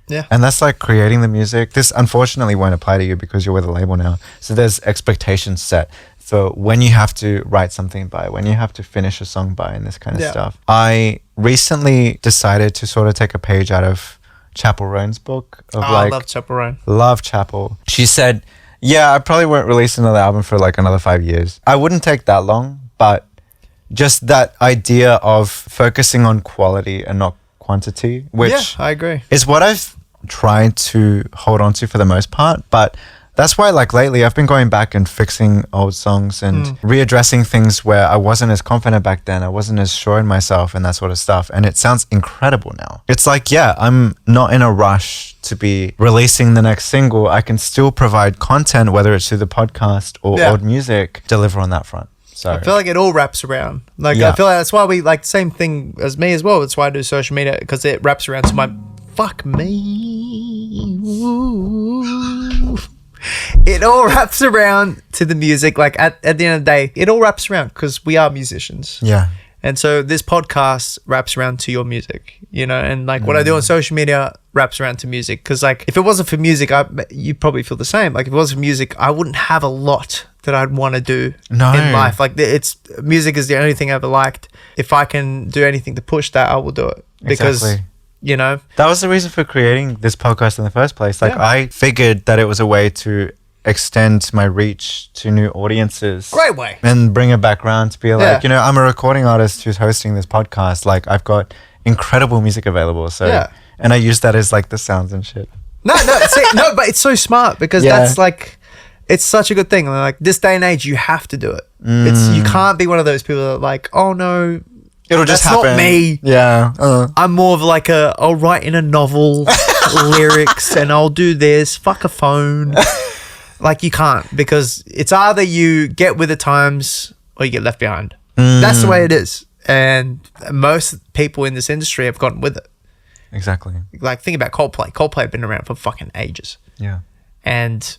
Speaker 1: Yeah.
Speaker 3: And that's like creating the music. This unfortunately won't apply to you because you're with a label now. So there's expectations set for when you have to write something by, when you have to finish a song by, and this kind of stuff. I recently decided to sort of take a page out of Chapel Roan's book of
Speaker 1: I love Chapel Roan.
Speaker 3: Love Chapel. She said, yeah, I probably won't release another album for like another 5 years. I wouldn't take that long, but just that idea of focusing on quality and not quantity, which
Speaker 1: I agree.
Speaker 3: is what I've tried to hold on to for the most part. But that's why like lately I've been going back and fixing old songs and readdressing things where I wasn't as confident back then. I wasn't as sure in myself and that sort of stuff. And it sounds incredible now. It's like, yeah, I'm not in a rush to be releasing the next single. I can still provide content, whether it's through the podcast or old music, deliver on that front. So
Speaker 1: I feel like it all wraps around. Like I feel like that's why we like the same thing as me as well. That's why I do social media, because it wraps around to my fuck me. Ooh. It all wraps around to the music. Like at the end of the day, it all wraps around because we are musicians.
Speaker 3: yeah.
Speaker 1: And so this podcast wraps around to your music, you know, and like what I do on social media wraps around to music. Because like if it wasn't for music, you probably feel the same. Like if it wasn't for music, I wouldn't have a lot that I'd want to do in life. Like music is the only thing I ever liked. If I can do anything to push that, I will do it. Because, you know.
Speaker 3: That was the reason for creating this podcast in the first place. Like I figured that it was a way to extend my reach to new audiences.
Speaker 1: Great way.
Speaker 3: And bring it back around to be like, you know, I'm a recording artist who's hosting this podcast. Like I've got incredible music available. So, and I use that as like the sounds and shit.
Speaker 1: No, but it's so smart because that's like, it's such a good thing. Like this day and age, you have to do it. You can't be one of those people that are like, oh no,
Speaker 3: it'll just
Speaker 1: that's
Speaker 3: happen.
Speaker 1: not me.
Speaker 3: Yeah.
Speaker 1: I'm more of like I'll write in a novel lyrics and I'll do this. Fuck a phone. Like you can't, because it's either you get with the times or you get left behind. That's the way it is. And most people in this industry have gotten with it.
Speaker 3: Exactly.
Speaker 1: Like think about Coldplay. Coldplay have been around for fucking ages.
Speaker 3: Yeah.
Speaker 1: And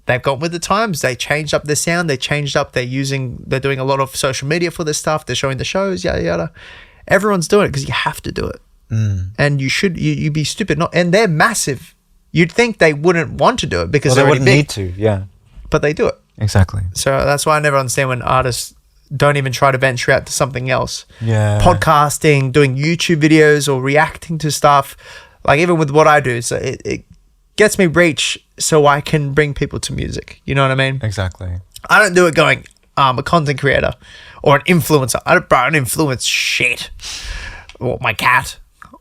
Speaker 1: they've gone with the times. They changed up their sound. They changed up. They're doing a lot of social media for this stuff. They're showing the shows, yada, yada. Everyone's doing it because you have to do it. And you'd be stupid not. And they're massive. You'd think they wouldn't want to do it because
Speaker 3: they
Speaker 1: they're
Speaker 3: wouldn't
Speaker 1: big,
Speaker 3: need to. Yeah.
Speaker 1: but they do it.
Speaker 3: Exactly.
Speaker 1: So that's why I never understand when artists don't even try to venture out to something else.
Speaker 3: Yeah.
Speaker 1: Podcasting, doing YouTube videos or reacting to stuff. Like even with what I do. So it gets me reach so I can bring people to music. You know what I mean?
Speaker 3: Exactly.
Speaker 1: I don't do it going, I'm a content creator or an influencer. I don't influence shit. Or my cat.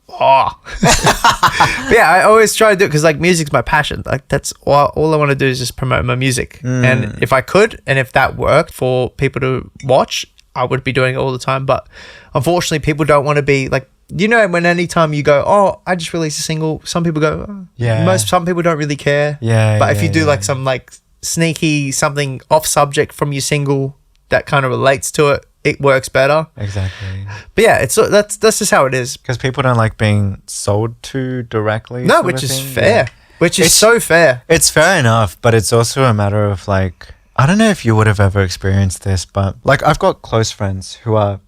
Speaker 1: Oh. But yeah, I always try to do it because like music's my passion. Like that's all I want to do is just promote my music. And if I could, and if that worked for people to watch, I would be doing it all the time. But unfortunately, people don't want to be like, you know, when anytime you go, oh, I just released a single, some people go, oh. Some people don't really care.
Speaker 3: Yeah.
Speaker 1: But if you do like some like sneaky something off subject from your single that kind of relates to it, it works better.
Speaker 3: Exactly.
Speaker 1: But yeah, that's just how it is.
Speaker 3: Because people don't like being sold to directly.
Speaker 1: No, which is fair. Which is so fair.
Speaker 3: It's fair enough, but it's also a matter of like, I don't know if you would have ever experienced this, but like I've got close friends who are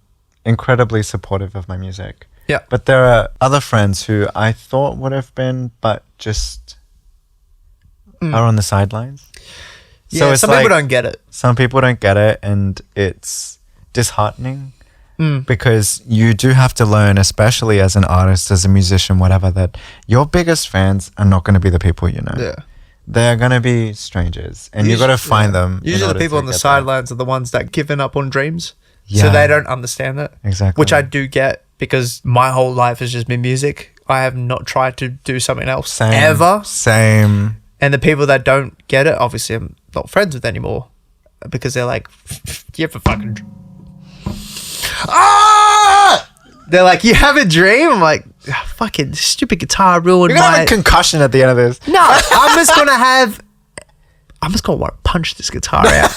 Speaker 3: incredibly supportive of my music.
Speaker 1: Yeah.
Speaker 3: But there are other friends who I thought would have been, but just are on the sidelines.
Speaker 1: Yeah,
Speaker 3: so it's
Speaker 1: some people don't get it.
Speaker 3: Some people don't get it, and it's disheartening because you do have to learn, especially as an artist, as a musician, whatever, that your biggest fans are not going to be the people you know.
Speaker 1: Yeah.
Speaker 3: They're going to be strangers, and you got to find them.
Speaker 1: Usually the people on the sidelines are the ones that given up on dreams.
Speaker 3: Yeah.
Speaker 1: So they don't understand that.
Speaker 3: Exactly.
Speaker 1: Which I do get because my whole life has just been music. I have not tried to do something else ever.
Speaker 3: Same.
Speaker 1: And the people that don't get it, obviously I'm not friends with anymore because they're like, you have a fucking... They're like, you have a dream? I'm like, fucking stupid guitar ruined
Speaker 3: You're going to have a concussion at the end of this.
Speaker 1: No, I'm just going to want to punch this guitar out.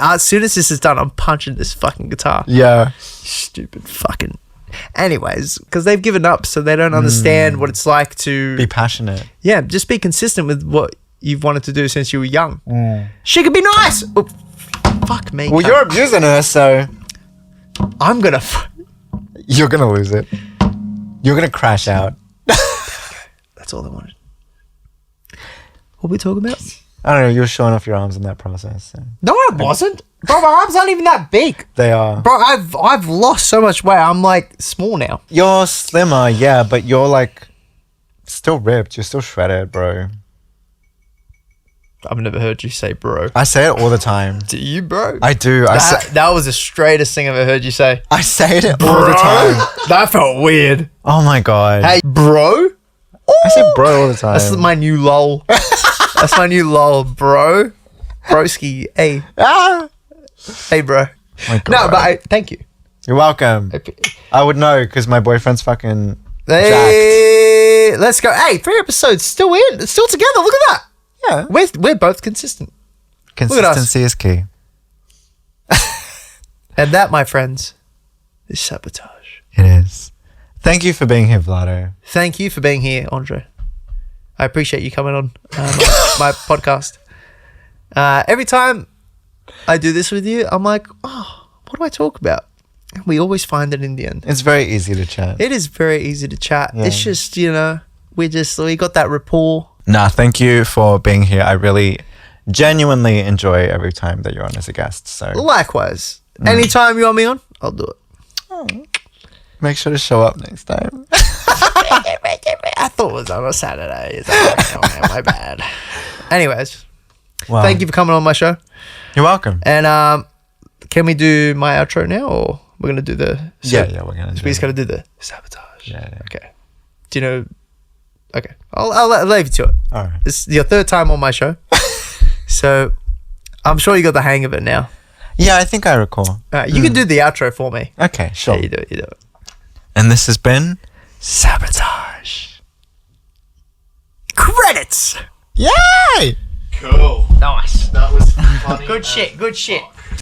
Speaker 1: As soon as this is done, I'm punching this fucking guitar.
Speaker 3: Yeah.
Speaker 1: Stupid fucking... Anyways, because they've given up, so they don't understand what it's like to...
Speaker 3: Be passionate.
Speaker 1: Yeah, just be consistent with what you've wanted to do since you were young. She could be nice! Oh, fuck me.
Speaker 3: Well, you're abusing her, so...
Speaker 1: I'm going to...
Speaker 3: You're going to lose it. You're going to crash out.
Speaker 1: That's all I wanted. What are we talking about?
Speaker 3: I don't know, you were showing off your arms in that process. So.
Speaker 1: No, I wasn't. Bro, my arms aren't even that big.
Speaker 3: They are.
Speaker 1: Bro, I've lost so much weight. I'm like small now.
Speaker 3: You're slimmer, yeah, but you're like still ripped. You're still shredded, bro.
Speaker 1: I've never heard you say bro.
Speaker 3: I say it all the time.
Speaker 1: Do you, bro?
Speaker 3: I do.
Speaker 1: That was the straightest thing I've ever heard you say.
Speaker 3: I say it all the time.
Speaker 1: That felt weird.
Speaker 3: Oh my god.
Speaker 1: Hey, bro?
Speaker 3: I say bro all the time.
Speaker 1: That's my new lol. That's my new lol, bro. Broski. Hey. Hey, bro.
Speaker 3: My god.
Speaker 1: No, but thank you.
Speaker 3: You're welcome. I would know because my boyfriend's fucking
Speaker 1: Hey, jacked. Let's go. Hey, 3 episodes still in. Still together. Look at that.
Speaker 3: Yeah.
Speaker 1: We're both consistent.
Speaker 3: Consistency is key.
Speaker 1: And that, my friends, is Sabotage.
Speaker 3: It is. Thank you for being here, Vlado.
Speaker 1: Thank you for being here, Andre. I appreciate you coming on my podcast. Every time I do this with you, I'm like, oh, what do I talk about? We always find it in the end.
Speaker 3: It's very easy to chat.
Speaker 1: It is very easy to chat. Yeah. It's just, we got that rapport.
Speaker 3: Nah, thank you for being here. I really genuinely enjoy every time that you're on as a guest. So
Speaker 1: likewise. Anytime you want me on, I'll do it.
Speaker 3: Oh. Make sure to show up next time.
Speaker 1: I thought it was on a Saturday. My bad. Anyways, thank you for coming on my show.
Speaker 3: You're welcome.
Speaker 1: And can we do my outro now, or we're gonna do the?
Speaker 3: Yeah, we're gonna.
Speaker 1: We just gotta do the Sabotage.
Speaker 3: Yeah.
Speaker 1: Okay. Do you know? Okay, I'll leave you to it.
Speaker 3: All right.
Speaker 1: This is your 3rd time on my show, so I'm sure you got the hang of it now.
Speaker 3: Yeah, I think I recall.
Speaker 1: You can do the outro for me.
Speaker 3: Okay, sure.
Speaker 1: Yeah, you do it. You do it.
Speaker 3: And this has been
Speaker 1: Sabotage. Credits.
Speaker 3: Yay!
Speaker 2: Cool.
Speaker 1: Nice.
Speaker 2: That was funny.
Speaker 1: Good shit. Good shit.